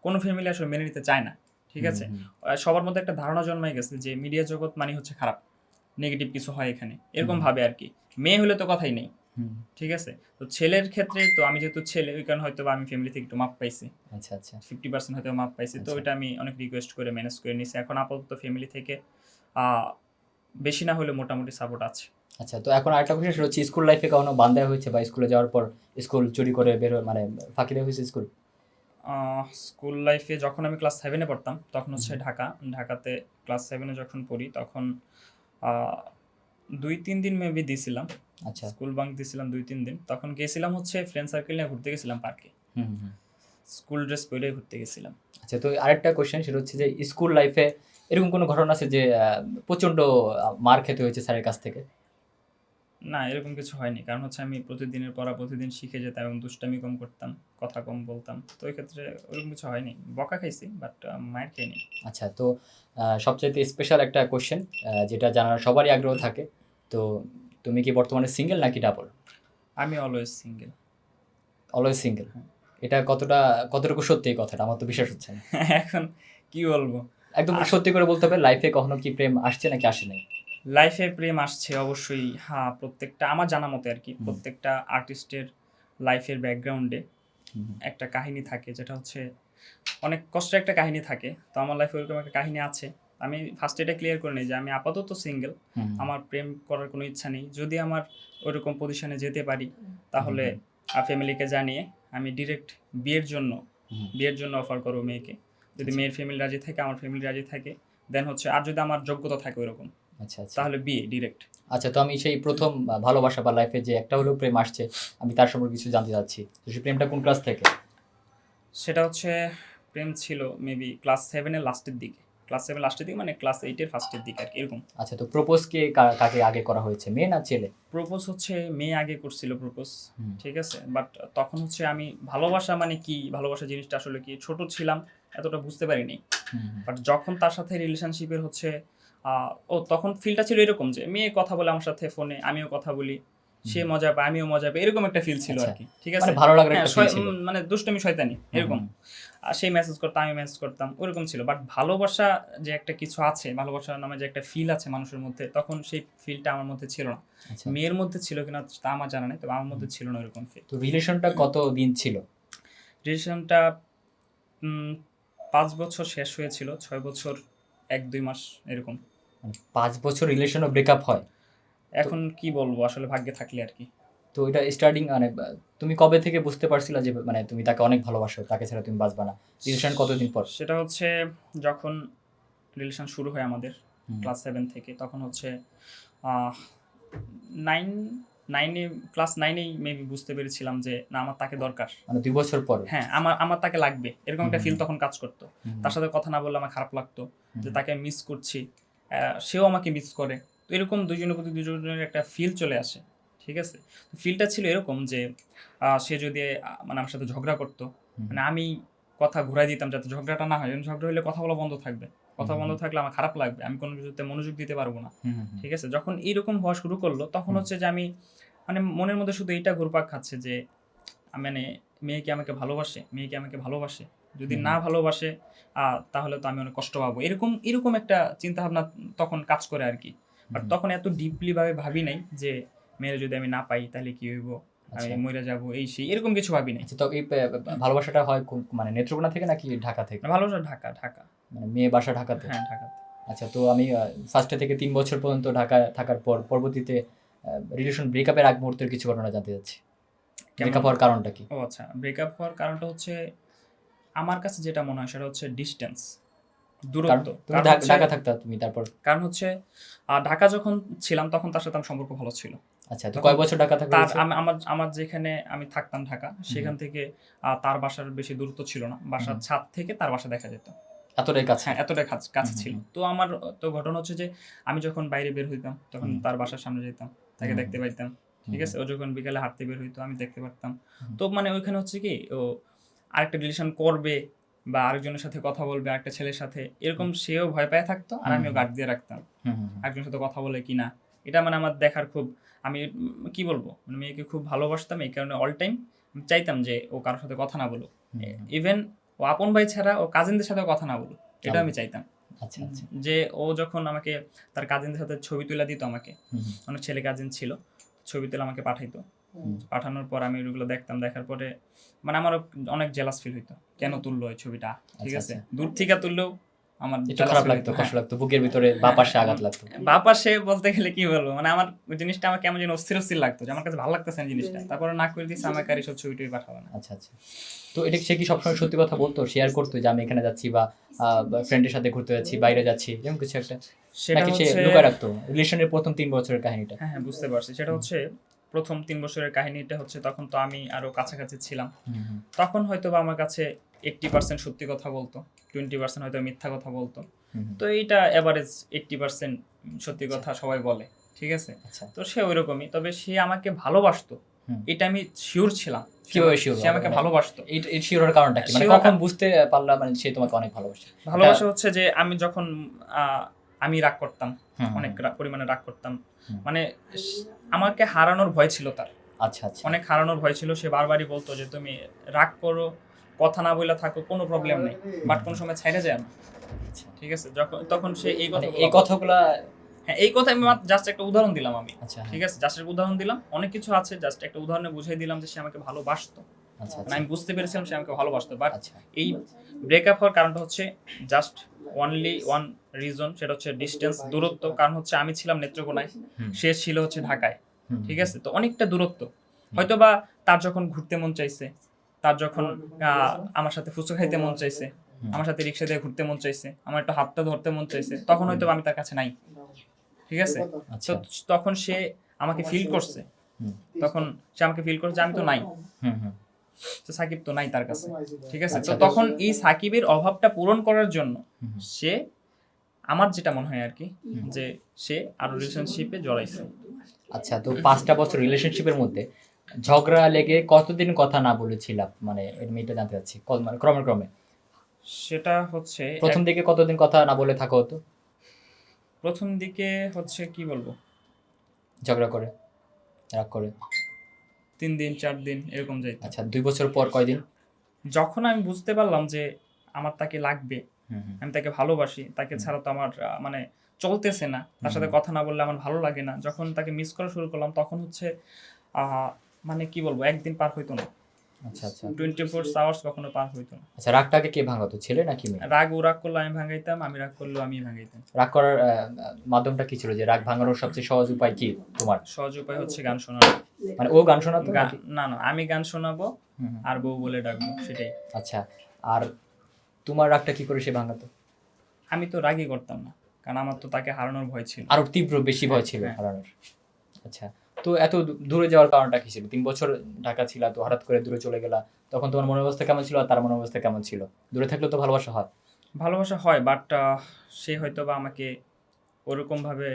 কোনো ফ্যামিলি আসলে মেনে নিতে চায় না, ঠিক আছে। হুম, সবার মধ্যে একটা ধারণা জন্মায় গেছে যে মিডিয়া জগৎ মানে হচ্ছে খারাপ, নেগেটিভ কিছু হয় এখানে, এরকম হুম, ভাবে আর কি। মেয়ে হলে তো কথাই নেই, হুম। ঠিক আছে। তো ছেলের ক্ষেত্রে তো আমি যেহেতু ছেলে, ওই কারণে হয়তো বা আমি ফ্যামিলি থেকে একটু মাপ পাইছি, আচ্ছা, আচ্ছা, 50% হয়তো মাপ পাইছি। তো আচ্ছা, ওইটা আমি অনেক রিকোয়েস্ট করে ম্যানেজ করে নিছি। এখন আপাতত ফ্যামিলি থেকে আ বেশি না হলেও মোটামুটি সাপোর্ট আছে। আচ্ছা। তো এখন আরেকটা কোয়েশ্চেন, সেটা হচ্ছে স্কুল লাইফে কখনো বান দেওয়া হয়েছে, বা স্কুলে যাওয়ার পর স্কুল চুরি করে বের মানে ফাঁকি দেওয়া হয়েছে স্কুল? আ স্কুল লাইফে যখন আমি ক্লাস 7 এ পড়তাম, তখন হচ্ছে হুম, ঢাকাতে ক্লাস 7 এ যখন পড়ি, তখন আ ২-৩ দিন মেবি দিছিলাম। আচ্ছা, স্কুল বাঙ্ক দিছিলাম ২-৩ দিন। তখন গেছিলাম হচ্ছে ফ্রেন্ড সার্কেল নিয়ে ঘুরতে গেছিলাম পার্কে। হুম, হুম, হুম। স্কুল ড্রেস পরে ঘুরতে গেছিলাম। আচ্ছা, তো আরেকটা কোয়েশ্চেন, সেটা হচ্ছে যে স্কুল লাইফে এরকম কোনো ঘটনা আছে যে প্রচণ্ড মার খেতে হয়েছে স্যারের কাছ থেকে? না, এরকম কিছু হয়নি। কারণ হচ্ছে আমি প্রতিদিনের পড়া প্রতিদিন শিখে যেতাম এবং দুষ্টামি কম করতাম, কথা কম বলতাম। তো ওই ক্ষেত্রে ওরকম কিছু হয়নি। বকা খাইছি, বাট মাইর খাইনি। আচ্ছা, তো সবচাইতে স্পেশাল একটা কোয়েশ্চেন, যেটা জানার সবারই আগ্রহ থাকে। তো তুমি কি বর্তমানে সিঙ্গেল নাকি ডাবল? আমি অলওয়েজ সিঙ্গেল। Always single. হ্যাঁ। এটা কতটুকু সত্যি এই কথাটা? আমার তো বিশ্বাস হচ্ছে না। এখন কি বলবো? একদম আস সত্যি করে বলতে হবে, লাইফে কখনো কি প্রেম আসছে নাকি আসে নাই? লাইফে প্রেম আসছে অবশ্যই। হ্যাঁ, প্রত্যেকটা আমার জানা মতে আরকি, হুম, প্রত্যেকটা আর্টিস্টের লাইফের ব্যাকগ্রাউন্ডে হুম, হুম, একটা কাহিনী থাকে, যেটা হচ্ছে অনেক কষ্টের একটা কাহিনী থাকে। তো আমার লাইফে ওরকম একটা কাহিনী আছে। আমি ফার্স্ট এটা ক্লিয়ার করে নিই যে আমি আপাতত সিঙ্গেল। হুম, আমার প্রেম করার কোনো ইচ্ছা নেই। যদি আমার ওইরকম পজিশনে যেতে পারি, তাহলে হুম, ফ্যামিলিকে জানিয়ে আমি ডিরেক্ট বিয়ের জন্য হুম, বিয়ের জন্য অফার করব মেয়েকে। যদি আচ্ছা, মেয়ের ফ্যামিলি রাজি থাকে, আমার ফ্যামিলি রাজি থাকে, দেন হচ্ছে, আর যদি আমার যোগ্যতা থাকে ওইরকম, আচ্ছা, আচ্ছা। তাহলে বিয়ে ডিরেক্ট। আচ্ছা, তো আমি সেই ১ম ভালোবাসা বা লাইফে যে একটা হলেও প্রেম আসছে, আমি তার সম্পর্কে কিছু জানতে চাচ্ছি। তো সেই প্রেমটা কোন ক্লাস থেকে? সেটা হচ্ছে, প্রেম ছিল মেবি ক্লাস 7 এর লাস্টের দিকে। ক্লাস 7 লাস্টের দিকে মানে ক্লাস 8 এর ফার্স্টের দিকে আরকি, এরকম। আচ্ছা, তো প্রপোজ কে কাকে আগে করা হয়েছে? মেয়ে না ছেলে? প্রপোজ হচ্ছে মেয়ে আগে করছিল প্রপোজ, হুম, ঠিক আছে। বাট তখন হচ্ছে আমি ভালোবাসা মানে কি, ভালোবাসা জিনিসটা আসলে কি, ছোট ছিলাম, এতটা বুঝতে পারিনি। হুম, হুম, বাট যখন তার সাথে রিলেশনশিপের হচ্ছে ও তখন ফিলটা ছিল এরকম যে মেয়ে কথা বলে আমার সাথে ফোনে, আমিও কথা বলি, সে হুম। মজা পায় আমিও মজা পাই, এরকম একটা ফিল ছিল আচ্ছা, আর কি, ঠিক মানে আছে। ভালো লাগার হ্যাঁ, একটা ফিল ছিল। মানে দুষ্টমি শয়তানি হুম, এরকম। হুম, আর সেই মেসেজ করতাম, আমি মেসেজ করতাম, ওরকম ছিল। বাট ভালোবাসা যে একটা কিছু আছে, ভালোবাসা নামে যে একটা ফিল আছে মানুষের মধ্যে, তখন সেই ফিলটা আমার মধ্যে ছিল না। আচ্ছা। মেয়ের মধ্যে ছিল কিনা তা আমার জানা নেই, তবে আমার হুম। মধ্যে ছিল না ওরকম ফিল। তো রিলেশনটা কতদিন ছিল? রিলেশনটা উম ৫ বছর শেষ হয়েছিল, ৬ বছর ১-২ মাস এরকম। মানে ৫ বছর রিলেশনও ব্রেকআপ হয়? তো এখন কি বলবো, আসলে ভাগ্যে থাকলে আরকি। তো এটা স্টার্টিং মানে তুমি কবে থেকে বুঝতে পারছিলা যে মানে তুমি তাকে অনেক ভালোবাসো, তাকে ছাড়া তুমি বাঁচবা না? রিলেশন কতদিন পর? সেটা হচ্ছে যখন রিলেশন শুরু হয় আমাদের হুম, ক্লাস 7 থেকে, তখন হচ্ছে আহ 9 9 এ ক্লাস 9 এই মেবি বুঝতে পেরেছিলাম যে না, আমার তাকে দরকার। মানে ২ বছর পর? হ্যাঁ, আমার আমার তাকে লাগবে। এরকম হুম, একটা ফিল হুম, তখন কাজ করত। হুম, তার সাথে কথা না বললে আমার খারাপ লাগতো হুম, যে হুম, তাকে আমি মিস করছি। সেও আমাকে মিস করে। তো এরকম দুজনের প্রতি দুজনের একটা ফিল চলে আসে। ঠিক আছে? তো ফিলটা ছিল এরকম যে সে যদি মানে আমার সাথে ঝগড়া করত, হুম, মানে আমি কথা ঘুরায় দিতাম যাতে ঝগড়াটা না হয়। কারণ ঝগড়া হলে কথা বলা বন্ধ থাকবে। কথা বন্ধ হুম, থাকলে আমার খারাপ লাগবে। আমি কোনো কিছুতে মনোযোগ দিতে পারব না। হুম, হুম, হুম, ঠিক আছে? যখন এইরকম হওয়া শুরু করল, তখন হুম, হচ্ছে যে আমি মানে মনের মধ্যে শুধু এইটা ঘুরপাক খাচ্ছে যে মানে মেয়ে কি আমাকে ভালোবাসে? মেয়ে কি আমাকে ভালোবাসে? যদি হুম, না ভালোবাসে তাহলে তো আমি অনেক কষ্ট পাবো। এরকম একটা চিন্তাভাবনা তখন কাজ করে আরকি। বাট হুম, তখন এত ডিপলি ভাবে ভাবি নাই যে মেয়েরে যদি আমি না পাই তাহলে কি হইব? আমি আচ্ছা মরে যাব এই সেই এরকম কিছু ভাবি নাই। আচ্ছা, তো এই ভালোবাসাটা হয় মানে নেত্রকোনা থেকে নাকি ঢাকা থেকে? ভালোবাসা ঢাকা, ঢাকা। মানে মেয়ে বাসা ঢাকাতে? হ্যাঁ, ঢাকাতে। আচ্ছা, তো আমি ফার্স্টে থেকে ৩ বছর পর্যন্ত ঢাকায় থাকার পর পরবর্তীতে রিলেশন ব্রেকআপের আগ মুহূর্তের কিছু ঘটনা জানতে চাচ্ছি। কেমন? ব্রেকআপ হওয়ার কারণটা কি? ও আচ্ছা, ব্রেকআপ হওয়ার কারণটা হচ্ছে আমার কাছে যেটা মনে হয় সেটা হচ্ছে ডিসট্যান্স, কারণ দূরত্ব। তুমি কারণ হচ্ছে ঢাকা থাকতা তুমি তারপর? কারণ হচ্ছে ঢাকা যখন ছিলাম তখন তার সাথে আমার সম্পর্ক ভালো ছিল। আচ্ছা, তো তখন কয় বছর ঢাকা থাকা তার হয়েছে? আমার যেখানে আমি থাকতাম ঢাকা, সেখান থেকে তার বাসার বেশি দূরত্ব ছিল না। বাসার হুম। ছাদ থেকে তার বাসা দেখা যেত। এতটাই কাছে? হ্যাঁ, এতটা কাছে হুম, ছিল। হুম, তো আমার ঘটনা হচ্ছে যে আমি যখন বাইরে বের হইতাম তখন হুম। তার বাসার সামনে যেতাম। তাকে হুম, দেখতে পাইতাম। ঠিক হুম, আছে? ও যখন বিকালে হাঁটতে বের হইতো আমি দেখতে পারতাম। হুম, তো মানে ওইখানে হচ্ছে কি ও আরেকটা রিলেশন করবে বা আরেকজনের সাথে কথা বলবে আরেকটা ছেলের সাথে, এরকম সেও ভয় পেয়ে থাকতো আর আমিও গার্ড দিয়ে রাখতাম। হুম, হুম, হুম, আরেকজনের সাথে কথা বলে কিনা। এটা মানে আমার দেখার খুব আমি কি বলবো? মানে মেয়েকে খুব ভালোবাসতাম এই কারণে অল টাইম আমি চাইতাম যে ও কারো সাথে কথা না বলুক। হুম, হুম। ইভেন ও আপন ভাই ছাড়া ও কাজিনদের সাথেও কথা না বলুক। এটা আমি চাইতাম। আচ্ছা আচ্ছা। যে ও যখন আমাকে তার কাজিনদের সাথে ছবি তুলে দিত আমাকে, হুম, হুম, অনেক ছেলে কাজিন ছিল, ছবি তুলে আমাকে পাঠাইতো। হুম। পাঠানোর পর আমি ওগুলো দেখতাম, দেখার পরে মানে আমারও অনেক জেলাস ফিল হইতো, কেন তুললো এই ছবিটা, ঠিক আচ্ছা আছে? আচ্ছা। দূর থেকে তুললেও আমার একটু jealous খারাপ feel লাগতো, হইতো। কষ্ট হ্যাঁ, লাগতো, বুকের ভিতরে বাঁ পাশে আঘাত লাগতো। বাঁ পাশে বলতে গেলে কি বলবো, মানে আমার ওই জিনিসটা আমার কেমন যেন অস্থির অস্থির লাগতো, যে আমার কাছে ভালো লাগতেছে না জিনিসটা, তারপরে না করে দিচ্ছে আমাকে আর এইসব ছবি টবি পাঠাবে না। আচ্ছা আচ্ছা। তো এটা সে কি সবসময় সত্যি কথা বলতো, শেয়ার করতো যে আমি এখানে যাচ্ছি বা ফ্রেন্ডের সাথে ঘুরতে যাচ্ছি, বাইরে যাচ্ছি, এরকম কিছু একটা? সেটা নাকি সে হচ্ছে লুকায় রাখতো রিলেশনের প্রথম ৩ বছরের কাহিনীটা? হ্যাঁ, হ্যাঁ, বুঝতে পারছি। সেটা হচ্ছে প্রথম ৩ বছরের কাহিনীটা হচ্ছে তখন তো আমি আরো কাছাকাছি ছিলাম। হুম, হুম, তখন হয়তোবা আমার কাছে 80% সত্যি কথা বলতো, 20% হয়তো মিথ্যা কথা বলতো। হুম, হুম। তো এইটা এভারেজ 80% সত্যি কথা সবাই বলে। ঠিক আছে? আচ্ছা। তো সে ঐরকমই। তবে সে আমাকে ভালোবাসতো। হুম। এটা আমি সিউর ছিলাম। কিভাবে শিওর সে হবো? আমাকে মানে ভালোবাসতো। এই শিওর হওয়ার কারণটা কি? মানে শিওর কখন বুঝতে পারলা মানে সে তোমাকে অনেক ভালোবাসে? এটা ভালোবাসা হচ্ছে যে আমি যখন আ আমি রাগ করতাম, হুম, অনেক হুম, পরিমাণে রাগ করতাম। হুম। মানে আমাকে হারানোর ভয় ছিল তার। আচ্ছা, আচ্ছা, অনেক হারানোর ভয় ছিল। সে বারবারই বলতো যে, "তুমি রাগ করো, কথা না বইলা থাকো, কোনো প্রবলেম নেই। বাট কোনো সময় ছাইড়া যাইও না।" আচ্ছা। ঠিক আছে? তখন সে এই মানে কথাগুলা এই বলতো। কথাগুলা হ্যাঁ, এই কথা আমি জাস্ট একটা উদাহরণ দিলাম আমি। আচ্ছা, হ্যাঁ। ঠিক আছে? জাস্ট একটা উদাহরণ দিলাম। অনেক কিছু আছে, জাস্ট একটা উদাহরণে বুঝাই দিলাম যে সে আমাকে ভালোবাসতো। আচ্ছা, মানে আচ্ছা, আমি বুঝতে পেরেছিলাম সে আমাকে ভালোবাসতো। বাট আচ্ছা। এই ব্রেকআপ হওয়ার কারণটা হচ্ছে জাস্ট অনলি ওয়ান রিজন, সেটা হচ্ছে ডিসট্যান্স, দূরত্ব। কারণ হচ্ছে আমি ছিলাম নেত্রকোনায়, হুম, সে ছিল হচ্ছে ঢাকায়। হুম, ঠিক হুম, আছে? তো অনেকটা দূরত্ব। হয়তোবা তার যখন ঘুরতে মন চাইছে, তার যখন আমার সাথে ফুচকা খাইতে মন চাইছে, হুম। আমার সাথে রিক্সা দিয়ে ঘুরতে মন চাইছে, আমার একটু হাতটা ধরতে মন চাইছে, তখন হয়তোবা আমি তার কাছে নাই। ঠিক আছে? তো আচ্ছা। তখন সে আমাকে ফিল করছে। হুম, তখন সে আমাকে ফিল করছে যে আমি তো নাই। হুম, হুম। তো সাকিব তো নাই তার কাছে। ঠিক আছে? তো আচ্ছা। তখন এই সাকিবের অভাবটা পূরণ করার জন্য হুম, সে আমার যেটা মনে হয় আরকি, হুম। যে সে আরো রিলেশনশিপে জড়াইছে। আচ্ছা, তো ৫ টা বছর রিলেশনশিপের মধ্যে ঝগড়া লেগে কতদিন কথা না বলেছিলাম? মানে আমি এটা জানতে চাচ্ছি। মানে ক্রমে, ক্রমে। সেটা হচ্ছে ১ম দিকে কতদিন কথা না বলে থাকা হতো? ১ম দিকে হচ্ছে কি বলবো? ঝগড়া করে, রাগ করে? ৩ দিন, ৪ দিন এরকম যাইত। আচ্ছা, ২ বছর পর কয়দিন? যখন আমি বুঝতে পারলাম যে আমার তাকে লাগবে, হুম, হুম, আমি তাকে ভালোবাসি, তাকে ছাড়া তো আমার মানে চলতেছে না। তার সাথে কথা না বললে আমার ভালো লাগে না। যখন তাকে মিস করা শুরু করলাম তখন হচ্ছে আ মানে কি বলবো? ১ দিন পার হইতো না। আচ্ছা, আচ্ছা। 24 আওয়ার্স কখনো পার হইতো না। আচ্ছা, রাগটাকে কে ভাঙাতো? ছেলে নাকি মেয়ে? ও রাগ করলে আমি ভাঙাইতাম, আমি রাগ করলেও আমিই ভাঙাইতাম। রাগ করার মাধ্যমটা কি ছিল? যে রাগ ভাঙানোর সবচেয়ে সহজ উপায় কি তোমার? সহজ উপায় হচ্ছে গান শোনানো। মানে ও গান শোনাতো নাকি? না, আমি গান শোনাবো হুম, হুম। আর বউ বলে ডাকবো, সেটাই। আচ্ছা। আর তোমার রাগটা কি করে সে ভাঙাতো? আমি তো রাগই করতাম না। কারণ আমার তো তাকে হারানোর ভয় ছিল। আরো তীব্র বেশি ভয় ছিল হ্যাঁ। হারানোর। আচ্ছা। তো এত দূরে যাওয়ার কারণটা কি ছিল? ৩ বছর ঢাকা ছিলা, তো হঠাৎ করে দূরে চলে গেলা। তখন তোমার মনের অবস্থা কেমন ছিল আর তার মনের অবস্থা কেমন ছিল? দূরে থাকলেও তো ভালোবাসা হয়। ভালোবাসা হয়, বাট সে হয়তোবা আমাকে ওরকমভাবে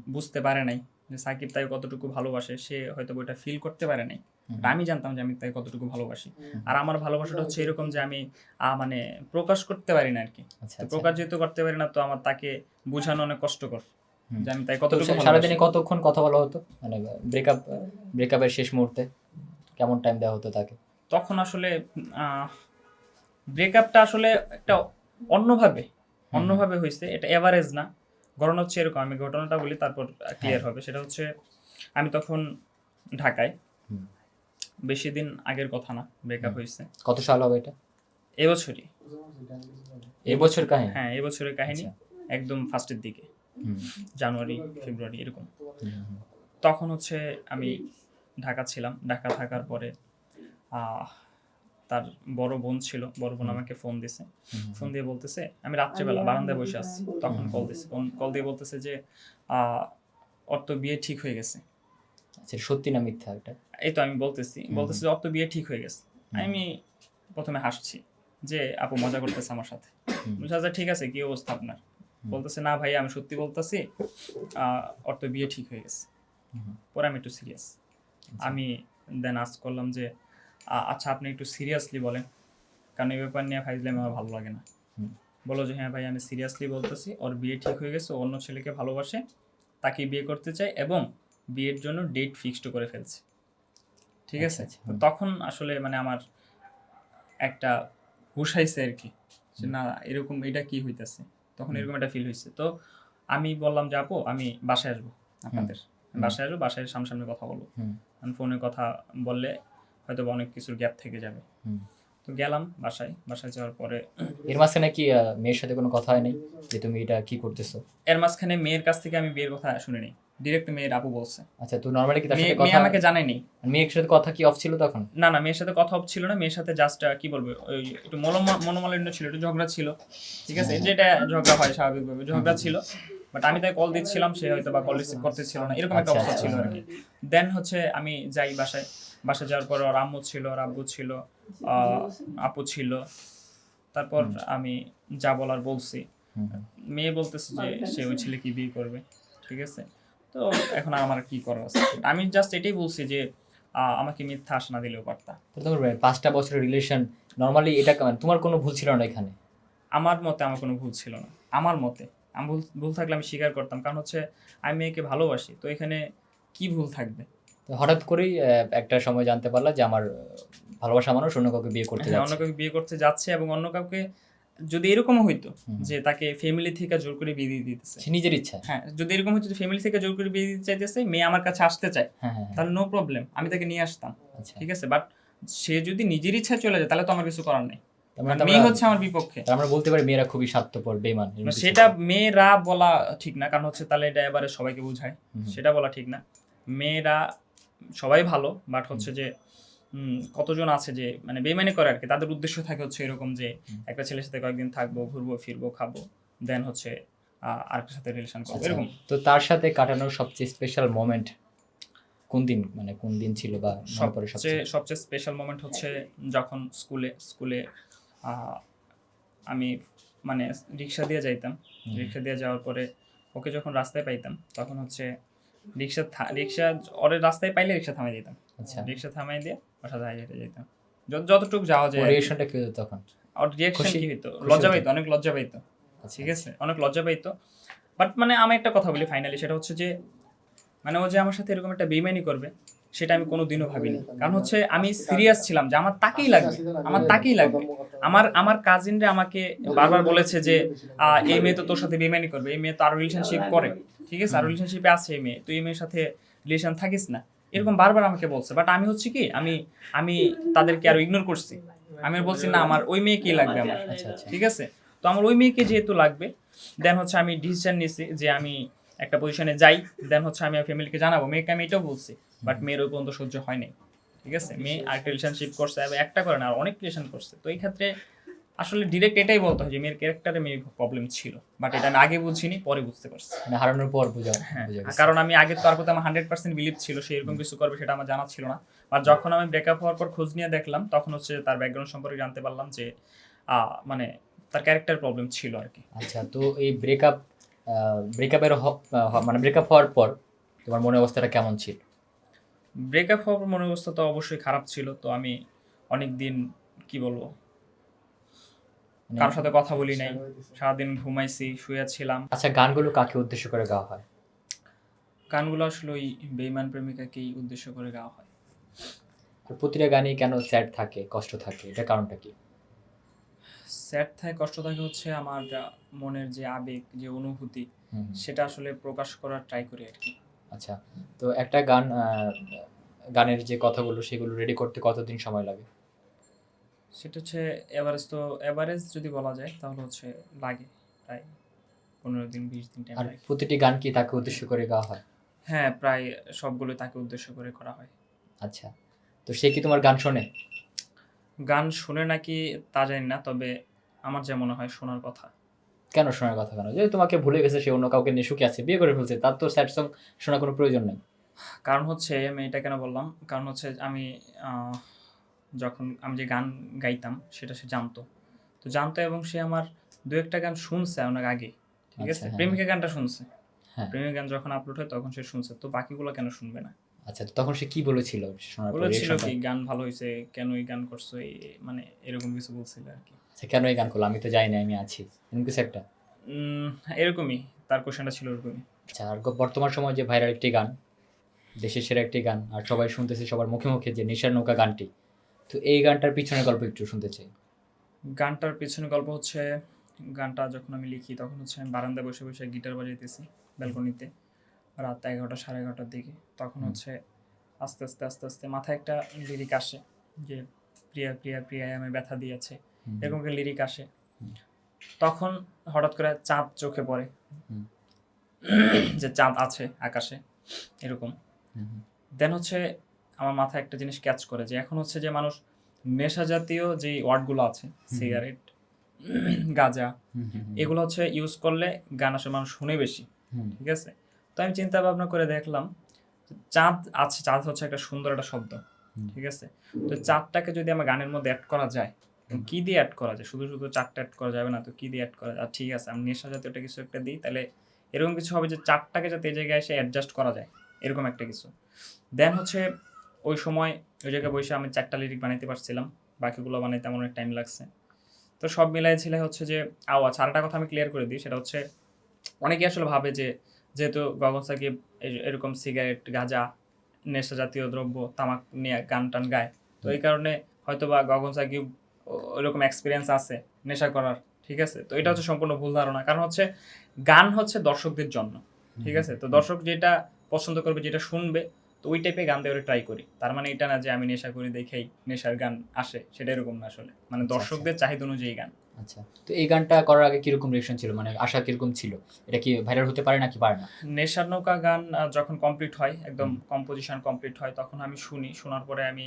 বুঝতে পারে নাই যে সাকিব তাকে কতটুকু ভালোবাসে। সে হয়তোবা ওইটা ফিল করতে পারে নাই। হুম, আর আমি জানতাম যে আমি তাকে কতটুকু ভালোবাসি। আর আমার ভালোবাসাটা হচ্ছে এরকম যে আমি মানে প্রকাশ করতে পারি না আরকি। আচ্ছা, তো আচ্ছা। প্রকাশ যেহেতু করতে পারি না, তো আমার তাকে বোঝানো অনেক কষ্টকর হুম। যে আমি তাকে তো কতটুকু ভালোবাসি। সারাদিনে কতক্ষণ কথা বলা হতো? মানে ব্রেকআপের শেষ মুহূর্তে কেমন টাইম দেওয়া হতো তাকে? তখন আসলে আ ব্রেকআপটা আসলে একটা অন্যভাবে, অন্যভাবে হইছে। এটা এভারেজ না। ঘটনা হচ্ছে এরকম, আমি ঘটনাটা বলি তারপর ক্লিয়ার হ্যাঁ। হবে। সেটা হচ্ছে আমি তখন ঢাকায়। হুম, বেশি দিন আগের কথা না, ব্রেকআপ হয়েছে কত সাল হবে এটা? এবছরই। এবছর কাহিনী? হ্যাঁ, এবছরের কাহিনী, আচ্ছা। একদম ফার্স্টের দিকে, হুম, জানুয়ারি ফেব্রুয়ারি এরকম। হুম, হুম, তখন হচ্ছে আমি ঢাকা ছিলাম। ঢাকা থাকার পরে আহ, তার বড় বোন ছিল, বড় বোন আমাকে ফোন দিছে। হুম, ফোন দিয়ে বলতেছে, আমি রাত্রেবেলা বারান্দায় বসে আছি, তখন কল দিছে। কল দিয়ে বলতেছে যে আহ, ওর তো বিয়ে ঠিক হয়ে গেছে। আচ্ছা, সত্যি না মিথ্যা এটা? এই তো আমি বলতেছি যে ওর তো বিয়ে ঠিক হয়ে গেছে। আমি প্রথমে হাসছি যে আপু মজা করতেছে আমার সাথে। বুঝা যায় ঠিক আছে, কি অবস্থা আপনার? বলতেছে না ভাই আমি সত্যি বলতেছি, ওর তো বিয়ে ঠিক হয়ে গেছে। পরে আমি একটু সিরিয়াস, আমি দেন আস্ক করলাম যে আচ্ছা আপনি একটু সিরিয়াসলি বলেন, কারণ এই ব্যাপার নিয়ে ফাইজলামি আমার ভালো লাগে না। বলো যে হ্যাঁ ভাই আমি সিরিয়াসলি বলতেছি, ওর বিয়ে ঠিক হয়ে গেছে, ও অন্য ছেলেকে ভালোবাসে, তাকে বিয়ে করতে চায় এবং বিয়ের জন্য ডেট ফিক্সড করে ফেলছে। ঠিক আছে, আচ্ছা, তো তখন আসলে মানে আমার একটা হুশ হইছে আর কি, যে না এরকম এটা কি হইতেছে, তখন এরকম একটা ফিল হয়েছে। তো আমি বললাম যে আপু আমি বাসায় আসবো আপনাদের, বাসায় আসবো, বাসায় সামনাসামনি কথা বলবো। হুম, আমি ফোনে কথা বললে হয়তো বা অনেক কিছুর গ্যাপ থেকে যাবে। হুম। তো গেলাম বাসায়, বাসায় যাওয়ার পরে এর মাঝখানে কি মেয়ের সাথে কোনো কথা হয় নাই যে তুমি এটা কি করতেছো? এর মাঝখানে মেয়ের কাছ থেকে আমি বিয়ের কথা শুনিনি, ডিরেক্ট মেয়ের আপু বলছে। আচ্ছা, তো নর্মালি কি তার মেয়ে সাথে মেয়ে কথা, আমাকে জানায়নি। মেয়ের সাথে কথা কি অফ ছিল তখন? না না, মেয়ের সাথে কথা ছিল না, মেয়ের সাথে জাস্ট কি বলবো ওই একটু মনোমালিন্য ছিল, একটু ঝগড়া ছিল। ঠিক আছে, যেটা ঝগড়া হয় স্বাভাবিকভাবে, ঝগড়া ছিল। বাট আমি তাই কল দিচ্ছিলাম, সে হয়তো বা কল রিসিভ করতেছিল না, এরকম একটা আচ্ছা, অবস্থা আচ্ছা, ছিল আর কি। দেন হচ্ছে আমি যাই বাসায়, বাসায় যাওয়ার পর ওর আম্মু ছিল, ওর আব্বু ছিল, আপু ছিল। তারপর আমি যা বলার বলছি। হুম, হুম। মেয়ে বলতেছে যে সে ওই ছেলেকে বিয়ে করবে। ঠিক আছে, তো এখন আর আমার কি করার আছে, আমি জাস্ট এটাই বলছি যে আমাকে মিথ্যা আশা দিলেও পারতা। তো তোমার 5টা বছরের রিলেশন, নর্মালি এটা তোমার কোনো ভুল ছিল না এখানে? আমার মতে আমার কোনো ভুল ছিল না, আমার মতে। আমি ভুল ভুল থাকলে আমি স্বীকার করতাম, কারণ হচ্ছে আমি মেয়েকে ভালোবাসি, তো এখানে কি ভুল থাকবে? তো হঠাৎ করেই একটা সময় জানতে পারলা যে আমার ভালোবাসা মানুষ অন্য কাউকে বিয়ে করতে হ্যাঁ, অন্য যাচ্ছে। কাউকে বিয়ে করতে যাচ্ছে, এবং অন্য কাউকে যদি এরকমও হইতো হুম। যে তাকে ফ্যামিলি থেকে জোর করে বিয়ে দিয়ে দিতেছে। সে নিজের ইচ্ছা? হ্যাঁ, যদি এরকম হতো যে ফ্যামিলি থেকে জোর করে বিয়ে দিতে চাইতেছে, মেয়ে আমার কাছে আসতে চায়, হ্যাঁ, হ্যাঁ, হ্যাঁ। তাহলে নো প্রবলেম, আমি তাকে নিয়ে আসতাম। আচ্ছা। ঠিক আছে, বাট সে যদি নিজের ইচ্ছায় চলে যায় তাহলে তো আমার কিছু করার নেই, তার মানে কারণ মেয়ে হচ্ছে আমার বিপক্ষে। আমরা বলতে পারি মেয়েরা খুবই স্বার্থপর, বেইমান, এরকম কিছু সেটা একটা। মেয়েরা বলা ঠিক না, কারণ হচ্ছে তাহলে এটা এবারে সবাইকে বোঝায়, সেটা বলা ঠিক না। মেয়েরা সবাই ভালো, বাট হচ্ছে যে কতজন আছে যে মানে বেইমানি করে আর কি, তাদের উদ্দেশ্য থাকে হচ্ছে এরকম যে একটা ছেলের সাথে কয়েকদিন থাকবো, ঘুরবো ফিরবো, খাবো, দেন হচ্ছে আরেকটার সাথে রিলেশন করবো, আচ্ছা, এরকম। তো তার সাথে কাটানোর সবচেয়ে স্পেশাল মোমেন্ট কোন দিন, মানে কোন দিন ছিল বা মনে পড়ে সবচেয়ে সবচেয়ে? সবচেয়ে স্পেশাল মোমেন্ট হচ্ছে যখন স্কুলে আমি মানে রিক্সা দিয়ে যাইতাম। রিক্সা দিয়ে যাওয়ার পরে ওকে যখন রাস্তায় পাইতাম, তখন হচ্ছে রিক্সা ওর রাস্তায় পাইলে রিক্সা থামাই দিতাম। আচ্ছা, রিক্সা থামাই দিয়ে ওর সাথে হেঁটে যেতাম, যতটুকু যাওয়া যায় আর কি। রিয়েকশনটা কি হতো তখন? ওর রিয়াকশন খুশি? কি হইতো? খুশি লজ্জা হতো? পাইতো, অনেক লজ্জা পাইতো। আচ্ছা, ঠিক আছে, অনেক লজ্জা পাইতো। বাট মানে আমি একটা কথা বলি ফাইনালি, সেটা হচ্ছে যে মানে ও যে আমার সাথে এরকম একটা বেইমানি করবে সেটা আমি কোনোদিনও ভাবিনি, কারণ হচ্ছে আমি সিরিয়াস ছিলাম যে আমার তাকেই লাগবে, আমার তাকেই লাগবে। আমার কাজিনরা আমাকে বারবার বলেছে যে এই মেয়ে তো তোর সাথে বেইমানি করবে, এই মেয়ে তো আরো রিলেশনশিপ করে, ঠিক আছে, আর রিলেশনশিপে আছে এই মেয়ে, তুই এই মেয়ের সাথে রিলেশন থাকিস না, এরকম বারবার আমাকে বলছে। বাট আমি হচ্ছে কি আমি তাদেরকে আরো ইগনোর করছি, আমি বলছি না আমার ওই মেয়েকেই লাগবে আমার। আচ্ছা, আচ্ছা। ঠিক আছে, তো আমার ওই মেয়েকে যেহেতু লাগবে, দেন হচ্ছে আমি ডিসিশন নিয়েছি যে আমি একটা পজিশনে যাই, দেন হচ্ছে আমি ফ্যামিলিকে জানাবো। মেয়েকে আমি এটাও বলছি, বাট মেয়ের ওই পর্যন্ত সহ্য হয় নাই। ঠিক আছে, মেয়ে আরেকটা রিলেশনশিপ করছে, এবং একটা করে না আর অনেক রিলেশন করছে। তো এই ক্ষেত্রে আসলে ডিরেক্ট এটাই বলতে হয় যে মেয়ের ক্যারেক্টারে মেয়ের প্রবলেম ছিল, বাট এটা আমি আগে বুঝিনি, পরে বুঝতে পারছি। মানে হারানোর পর বুঝা হ্যাঁ, বুঝা গেছে। কারণ আমি আগে তার প্রতি আমার 100% বিলিভ ছিল, সে এরকম কিছু করবে সেটা আমার জানা ছিল না। আর যখন আমি ব্রেকআপ হওয়ার পর খোঁজ নিয়ে দেখলাম, তখন হচ্ছে তার ব্যাকগ্রাউন্ড সম্পর্কে জানতে পারলাম যে মানে তার ক্যারেক্টার প্রবলেম ছিল আর কি। আচ্ছা, তো এই ব্রেকআপের মানে ব্রেকআপ হওয়ার পর তোমার মনের অবস্থাটা কেমন ছিল? ব্রেকআপ হওয়ার পর মনের অবস্থা তো অবশ্যই খারাপ ছিল। তো আমি অনেক দিন কি বলবো, মানে কারোর সাথে কথা বলি নাই, সারাদিন ঘুমাইছি, শুয়েছিলাম। আচ্ছা, গানগুলো কাকে উদ্দেশ্য করে গাওয়া হয়? গানগুলো আসলে ওই বেইমান প্রেমিকাকেই উদ্দেশ্য করে গাওয়া হয়। আর প্রতিটা গানই কেন স্যাড থাকে, কষ্ট থাকে, এটা কারণটা কি? স্যাড থাকে, কষ্ট থাকে হচ্ছে আমার মনের যে আবেগ, যে অনুভূতি, হুম, সেটা আসলে প্রকাশ করার ট্রাই করি আর কি। আচ্ছা, তো একটা গান গানের যে কথাগুলো সেগুলো রেডি করতে কতদিন সময় লাগে? সেটা হচ্ছে এভারেজ যদি বলা যায় তাহলে হচ্ছে লাগে প্রায় 15 দিন 20 দিন টাইম আর লাগে। প্রতিটি গান কি তাকে উদ্দেশ্য করে গাওয়া হয়? হ্যাঁ, প্রায় সবগুলো তাকে উদ্দেশ্য করে করা হয়। আচ্ছা। তো সে কি তোমার গান শোনে? গান শোনে নাকি তা জানি না, তবে আমার যা মনে হয় শোনার কথা। কেন শোনার কথা কেন? যে তোমাকে ভুলে গেছে, সে অন্য কাউকে নিয়ে সুখে আছে, বিয়ে করে ফেলছে, তার তো স্যাড সং শোনার কোনো প্রয়োজন নেই। কারণ হচ্ছে আমি এটা কেন বললাম? কারণ হচ্ছে আমি আ যখন আমি যে গান গাইতাম সেটা সে জানতো। তো জানতো এবং সে আমার ২-১ টা গান শুনছে অনেক আগে। ঠিক আচ্ছা, আছে? হ্যাঁ, হ্যাঁ। প্রেমিকা গানটা শুনছে। হ্যাঁ, প্রেমিকা গান যখন আপলোড হয় তখন সে শুনছে। তো বাকিগুলো কেন শুনবে না? আচ্ছা, তো তখন সে কি বলেছিল শোনার পর বলেছিল রিঅ্যাকশনটা? কি, "গান ভালো হইছে, কেন এই গান করছো?" মানে এরকম কিছু বলছিল আরকি। আচ্ছা, কেন এই গান করলো? আমি তো যাই নাই, আমি আছি। এরকম কিছু একটা? এরকমই। তার কোয়েশ্চেনটা ছিল ওরকমই। আচ্ছা, আর বর্তমান সময়ে যে ভাইরাল একটি গান, দেশের সেরা একটি গান, আর সবাই শুনতেছে সবার মুখে, মুখে যে 'নেশার নৌকা' গানটি। তো এই গানটার পিছনের গল্প একটু শুনতে চাই। গানটার পেছনে গল্প হচ্ছে, গানটা যখন আমি লিখি তখন হচ্ছে আমি বারান্দায় বসে, বসে গিটার বাজাইতেছি ব্যালকনিতে। রাত ১১টা ১১:৩০ দিকে। তখন হুম, হচ্ছে আস্তে, আস্তে মাথায় একটা লিরিক আসে যে, "প্রিয়া, প্রিয়া, প্রিয়ায় আমায় ব্যথা দিয়েছে।" হুম, এরকম একটা লিরিক আসে। হুম, তখন হঠাৎ করে চাঁদ চোখে পড়ে হুম, যে চাঁদ আছে আকাশে, এরকম। হুম, হুম, দেন হচ্ছে আমার মাথায় একটা জিনিস ক্যাচ করে যে এখন হচ্ছে যে মানুষ নেশা জাতীয় যেই ওয়ার্ডগুলো আছে, হুম, হুম, সিগারেট, গাঁজা, হুম, হুম, হুম, এগুলো হচ্ছে ইউজ করলে গান আসলে মানুষ শুনে বেশি। হুম, ঠিক আছে? তো আমি চিন্তা ভাবনা করে দেখলাম, চাঁদ আছে, চাঁদ হচ্ছে একটা সুন্দর একটা শব্দ। হুম, ঠিক আছে? তো চাঁদটাকে যদি আমার গানের মধ্যে এড করা যায়, হুম। কি দিয়ে এড করা যায়? শুধু চাঁদটা এড করা যাবে না তো কি দিয়ে এড করা যায়? ঠিক আছে, আমি নেশা জাতীয় একটা কিছু একটা দিই, তাহলে এরকম কিছু হবে যে চাঁদটাকে যাতে এই জায়গায় এসে অ্যাডজাস্ট করা যায়, এরকম একটা কিছু। দেন হচ্ছে ওই সময় ওই জায়গায় বইসে আমি ৪ টা লিরিক বানাইতে পারছিলাম। বাকিগুলো বানাইতে আমার অনেক টাইম লাগছে। তো সব মিলায় ঝিলায় হচ্ছে যে আচ্ছা, আরেকটা কথা আমি ক্লিয়ার করে দিই। সেটা হচ্ছে অনেকেই আসলে ভাবে যে যেহেতু গগন সাকিব এরকম সিগারেট, গাঁজা, নেশা জাতীয় দ্রব্য, তামাক নিয়ে গান-টান গায়। তো এই কারণে হয়তোবা গগন সাকিব ওইরকম এক্সপেরিয়েন্স আছে নেশা করার। ঠিক আছে? তো এটা হচ্ছে সম্পূর্ণ ভুল ধারণা। কারণ হচ্ছে গান হচ্ছে দর্শকদের জন্য। ঠিক আছে? তো দর্শক যেটা পছন্দ করবে, যেটা শুনবে, তো ওই টাইপের গান দেওয়ার ট্রাই করি। তার মানে এটা না যে আমি নেশা করি দেখেই নেশার গান আসে। সেটা এরকম না আসলে। মানে আচ্ছা, আচ্ছা, দর্শকদের চাহিদা অনুযায়ী গান। আচ্ছা। তো এই গানটা করার আগে কিরকম রিঅ্যাকশন ছিল? মানে আশা কিরকম ছিল? এটা কি ভাইরাল হতে পারে নাকি পারে না? নেশার নৌকা গান যখন কমপ্লিট হয়, একদম হুম, কম্পোজিশন কমপ্লিট হয়, তখন আমি শুনি। শোনার পরে আমি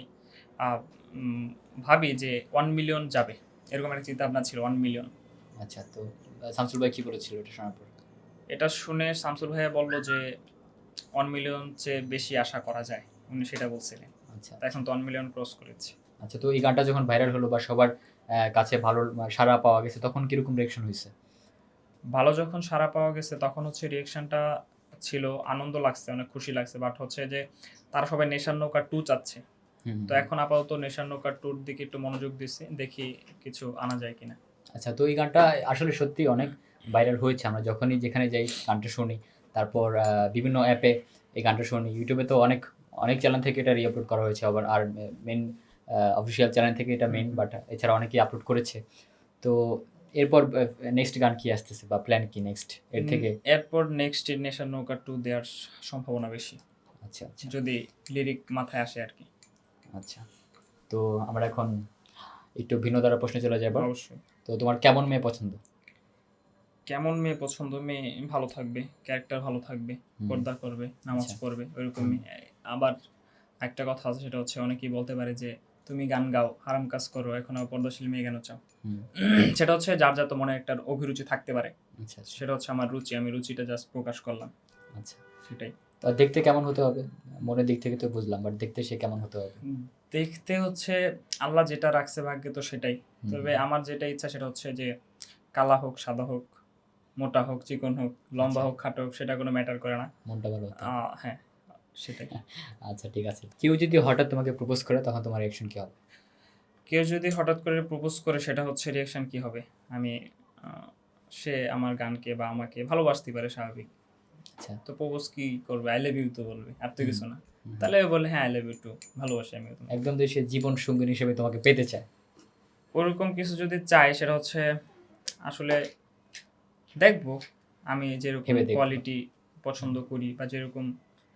আ উম ভাবি যে 1 মিলিয়ন যাবে। এরকম একটা চিন্তাভাবনা ছিল, 1 মিলিয়ন। আচ্ছা, তো শামসুল ভাই কি বলেছিল এটা শোনার পর? এটা শুনে শামসুল ভাইয়া বলল যে 1 মিলিয়ন চেয়ে বেশি আশা করা যায়। উনি সেটা বলছিলেন। আচ্ছা, তো আচ্ছা। এখন তো 1 মিলিয়ন ক্রস করেছে। আচ্ছা, তো এই গানটা যখন ভাইরাল হলো বা সবার কাছে ভালো সাড়া পাওয়া গেছে, তখন কিরকম রিঅ্যাকশন হইছে? ভালো যখন সাড়া পাওয়া গেছে তখন হচ্ছে রিঅ্যাকশনটা ছিল, আনন্দ লাগছে, অনেক খুশি লাগছে। বাট হচ্ছে যে তারা সবাই নেশার নৌকা 2 চাচ্ছে। হুম, হুম, তো হুম। এখন আপাতত নেশার নৌকা 2 র দিকে একটু মনোযোগ দিচ্ছি। দেখি কিছু আনা যায় কিনা। আচ্ছা, তো এই গানটা আসলে সত্যিই অনেক ভাইরাল হয়েছে। আমরা যখনই যেখানে যাই গানটা শুনি। তারপর বিভিন্ন অ্যাপে এই গানটা শুনি। YouTube এ তো অনেক, অনেক চ্যানেল থেকে এটা রি-আপলোড করা হয়েছে। আবার আর মেইন অফিসিয়াল চ্যানেল থেকে এটা হুম, মেইন, হুম। বাট এছাড়া অনেকেই আপলোড করেছে। তো এরপর নেক্সট গান কি আসতেছে বা প্ল্যান কি নেক্সট এর থেকে? এরপর নেক্সট নেশার নৌকা 2 দেওয়ার সম্ভাবনা বেশি। আচ্ছা, আচ্ছা, যদি লিরিক মাথায় আসে আরকি। আচ্ছা। তো আমরা এখন একটু ভিন্ন ধারার প্রশ্নে চলে যাই এবার। অবশ্যই। তো তোমার কেমন মেয়ে পছন্দ? কেমন মেয়ে পছন্দ? মেয়ে ভালো থাকবে, ক্যারেক্টার ভালো থাকবে, হুম, পর্দা করবে, নামাজ আচ্ছা, পড়বে, হুম, ওইরকমই। আবার একটা কথা আছে, সেটা হচ্ছে অনেকেই বলতে পারে যে, "তুমি গান গাও, হারাম কাজ করো, এখন আবার পর্দাশীল মেয়ে কেন চাও?" হুম, সেটা হচ্ছে যার যত মনে একটা অভিরুচি থাকতে পারে। আচ্ছা, আচ্ছা, সেটা হচ্ছে আমার রুচি। আমি রুচিটা জাস্ট প্রকাশ করলাম। আচ্ছা। সেটাই। তো দেখতে কেমন হতে হবে? মনের দিক থেকে তো বুঝলাম, বাট দেখতে সে কেমন হতে হবে? উম দেখতে হচ্ছে আল্লাহ যেটা রাখছে ভাগ্যে তো সেটাই। হুম, তবে আমার যেটা ইচ্ছা সেটা হচ্ছে যে কালা হোক, সাদা হোক, মোটা হোক, চিকন হোক, লম্বা আচ্ছা, হোক, খাটো হোক, সেটা কোনো ম্যাটার করে না। মনটা ভালো হতে হবে। হ্যাঁ, সেটাই। আচ্ছা, ঠিক আছে। কেউ যদি হঠাৎ তোমাকে প্রপোজ করে তখন তোমার রিঅ্যাকশন কি হবে? কেউ যদি হঠাৎ করে প্রপোজ করে সেটা হচ্ছে রিঅ্যাকশন কি হবে? আমি আ সে আমার গানকে বা আমাকে ভালোবাসতেই পারে, স্বাভাবিক। আচ্ছা। তো প্রপোজ কি করবে? আই লাভ ইউ তো বলবে। আর তো হুম, কিছু না। হুম, হুম। তাহলে ও বললে, "হ্যাঁ, আই লাভ ইউ টু। ভালোবাসি আমিও তোমাকে।" একদম যে সে জীবন সঙ্গিনী হিসেবে তোমাকে পেতে চায়। ওরকম কিছু যদি চাই সেটা হচ্ছে আসলে দেখবো আমি যেরকম ভেবে দেখবা। কোয়ালিটি পছন্দ হুম, করি বা যেরকম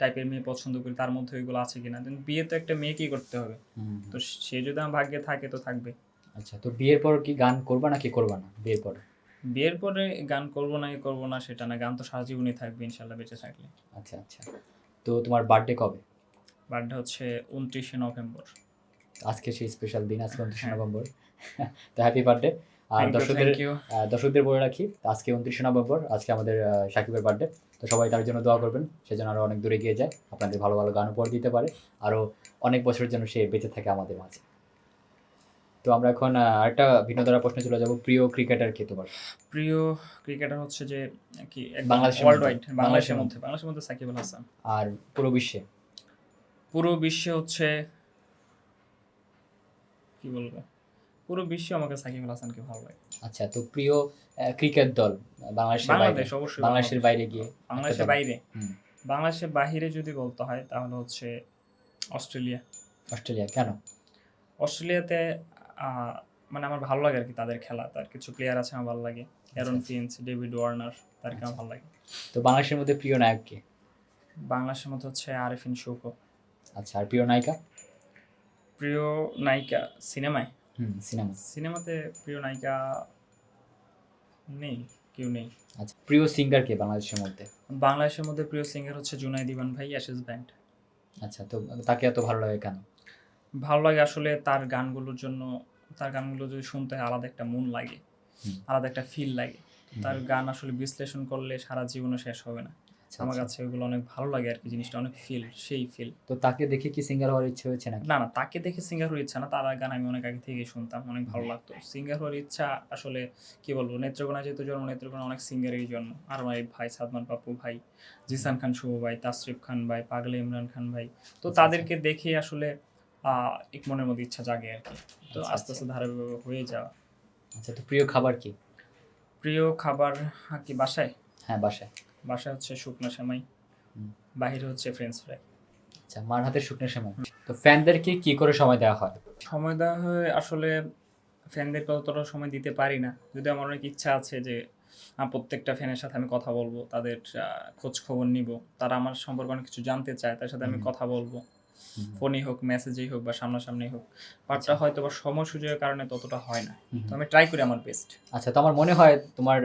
টাইপের মেয়ে পছন্দ করি, তার মধ্যে ওইগুলো আছে কিনা। দেন বিয়ে তো একটা মেয়েকেই করতে হবে, হুম, তো সে যদি আমার ভাগ্যে থাকে তো থাকবে। আচ্ছা, তো বিয়ের পর কি গান করবা নাকি করবা না বিয়ের পর? বিয়ের পরে গান করবো না সেটা না, গান তো সারা জীবনই থাকবে ইনশাল্লাহ বেঁচে থাকলে। আচ্ছা আচ্ছা, তো তোমার বার্থডে কবে? বার্থডে হচ্ছে 29শে নভেম্বর। আজকে সেই স্পেশাল দিন, আজকে 29 হ্যাঁ, নভেম্বর। তো হ্যাপি বার্থডে। আর থ্যাংক ইউ, দর্শকদের থ্যাংক ইউ। দর্শকদের বলে রাখি, আজকে 29 নভেম্বর, আজকে আমাদের সাকিবের বার্থডে। তো সবাই তার জন্য দোয়া করবেন, সেজন্য আরও অনেক দূরে গিয়ে যায়, আপনাদের ভালো ভালো গান উপহার দিতে পারে, আরও অনেক বছরের জন্য সে বেঁচে থাকে আমাদের মাঝে। তো আমরা এখন আরেকটা ভিন্ন ধারা প্রশ্নে চলে যাব। প্রিয় ক্রিকেটার কে তোমার? প্রিয় ক্রিকেটার হচ্ছে যে কি একদম বাংলাদেশের ওয়ার্ল্ড মধ্যে? ওয়াইড, বাংলাদেশের মধ্যে সাকিব আল হাসান। আর পুরো বিশ্বে? পুরো বিশ্বে হচ্ছে কি বলবো, পুরো বিশ্বে আমাকে সাকিব আল হাসানকে ভালো লাগে। আচ্ছা, তো প্রিয় ক্রিকেট দল বাংলাদেশের বাইরে? বাংলাদেশ, অবশ্যই বাংলাদেশের বাইরে গিয়ে একটা বাংলাদেশের দল। বাইরে, হুম, বাংলাদেশের বাহিরে যদি বলতে হয় তাহলে হচ্ছে অস্ট্রেলিয়া। অস্ট্রেলিয়া কেন? অস্ট্রেলিয়াতে আহ, মানে আমার ভালো লাগে আর কি তাদের খেলা, তার কিছু প্লেয়ার আছে আমার ভালো লাগে, অ্যারন আচ্ছা। ফিঞ্চ, ডেভিড ওয়ার্নার, তাদেরকে আমার ভালো লাগে। তো বাংলাদেশের মধ্যে প্রিয় নায়ক কে? বাংলাদেশের মধ্যে হচ্ছে আরেফিন শুভ। আচ্ছা, আর প্রিয় নায়িকা? প্রিয় নায়িকা সিনেমায়, সিনেমা। সিনেমাতে প্রিয় নায়িকা নেই, কেউ নেই। আচ্ছা, প্রিয় সিঙ্গার কে বাংলাদেশের মধ্যে? বাংলাদেশের মধ্যে প্রিয় সিঙ্গার হচ্ছে জুনাইদ ইমান ভাই, অ্যাশেজ ব্যান্ড। আচ্ছা, তো তাকে এত ভালো লাগে কেন? ভালো লাগে আসলে তার গানগুলোর জন্য, তার গানগুলো যদি শুনতে হয় আলাদা একটা মন লাগে, হুম, আলাদা একটা ফিল লাগে। হুম, তার গান আসলে বিশ্লেষণ করলে সারা জীবনও শেষ হবে না। আচ্ছা, আমার আচ্ছা। কাছে ওইগুলো অনেক ভালো লাগে আর কি, জিনিসটা অনেক ফিল, সেই ফিল। তো তাকে দেখে কি সিঙ্গার হওয়ার ইচ্ছে হয়েছে নাকি? না না, তাকে দেখে সিঙ্গার হওয়ার ইচ্ছা না, তার গান আমি অনেক আগে থেকেই শুনতাম, অনেক ভালো লাগতো। সিঙ্গার হওয়ার ইচ্ছা আসলে কি বলবো, নেত্রকোনা যেহেতু জন্ম, নেত্রকোনা অনেক সিঙ্গারেরই জন্ম। আর আমার এই ভাই সাদমান পাপ্পু ভাই, জিসান খান শুভ ভাই, তাসরিফ খান ভাই, পাগলে ইমরান খান ভাই, তো আচ্ছা, তাদেরকে দেখে আসলে এক মনের মধ্যে ইচ্ছা জাগে আর কি। তো আচ্ছা, আস্তে আস্তে ধারাবাহিক হয়ে যাওয়া। আচ্ছা, তো প্রিয় খাবার কি? প্রিয় খাবার কি বাসায়? হ্যাঁ, বাসায়। বাসায় হচ্ছে শুকনো সেমাই, হুম, বাহিরে হচ্ছে ফ্রেঞ্চ ফ্রাই। আচ্ছা, মার হাতের শুকনো সময়। তো ফ্যানদেরকে কি করে সময় দেওয়া হয়? সময় দেওয়া হয় আসলে ফ্যানদেরকে অতটা সময় দিতে পারি না, যদি আমার অনেক ইচ্ছা আছে যে প্রত্যেকটা ফ্যানের সাথে আমি কথা বলবো, তাদের খোঁজ খবর নিব, তারা আমার সম্পর্কে অনেক কিছু জানতে চায়, তার সাথে আমি কথা বলবো, হুম, ফোনই হোক, মেসেজেই হোক বা সামনাসামনি হোক। বাটটা আচ্ছা। হয়তো বা সময় সুযোগের কারণে ততটা হয় না, হুম, তো হুম। আমি ট্রাই করি আমার বেস্ট। আচ্ছা, তো আমার মনে হয় তোমার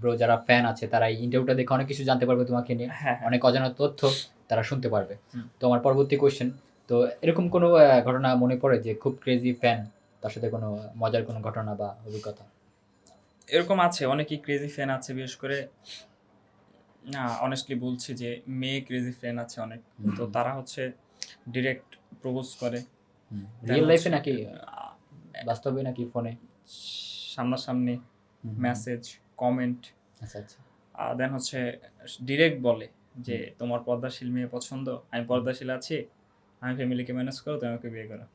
ব্রো যারা ফ্যান আছে তারা এই ইন্টারভিউটা দেখে অনেক কিছু জানতে পারবে তোমাকে নিয়ে, হ্যাঁ হ্যাঁ। অনেক অজানা তথ্য তারা শুনতে পারবে। হুম। তো আমার পরবর্তী কোয়েশ্চেন, তো এরকম কোনো ঘটনা মনে পড়ে যে খুব ক্রেজি ফ্যান, তার সাথে কোনো মজার কোনো ঘটনা বা অভিজ্ঞতা? এরকম আছে, অনেকেই ক্রেজি ফ্যান আছে, বিশেষ করে অনেস্টলি বলছি যে মেয়ে ক্রেজি ফ্যান আছে অনেক। হুম, তো তারা হচ্ছে ডিরেক্ট প্রপোজ করে, রিয়েল then লাইফে হচ্ছে, নাকি আহ, বাস্তবে নাকি ফোনে? সামনাসামনি হুম, মেসেজ, কমেন্ট, আচ্ছা আচ্ছা। দেন হচ্ছে ডিরেক্ট বলে যে তোমার পর্দাশীল মেয়ে পছন্দ, আমি পর্দাশীল আছি, আমি ফ্যামিলিকে ম্যানেজ করো, তুমি আমাকে বিয়ে করো।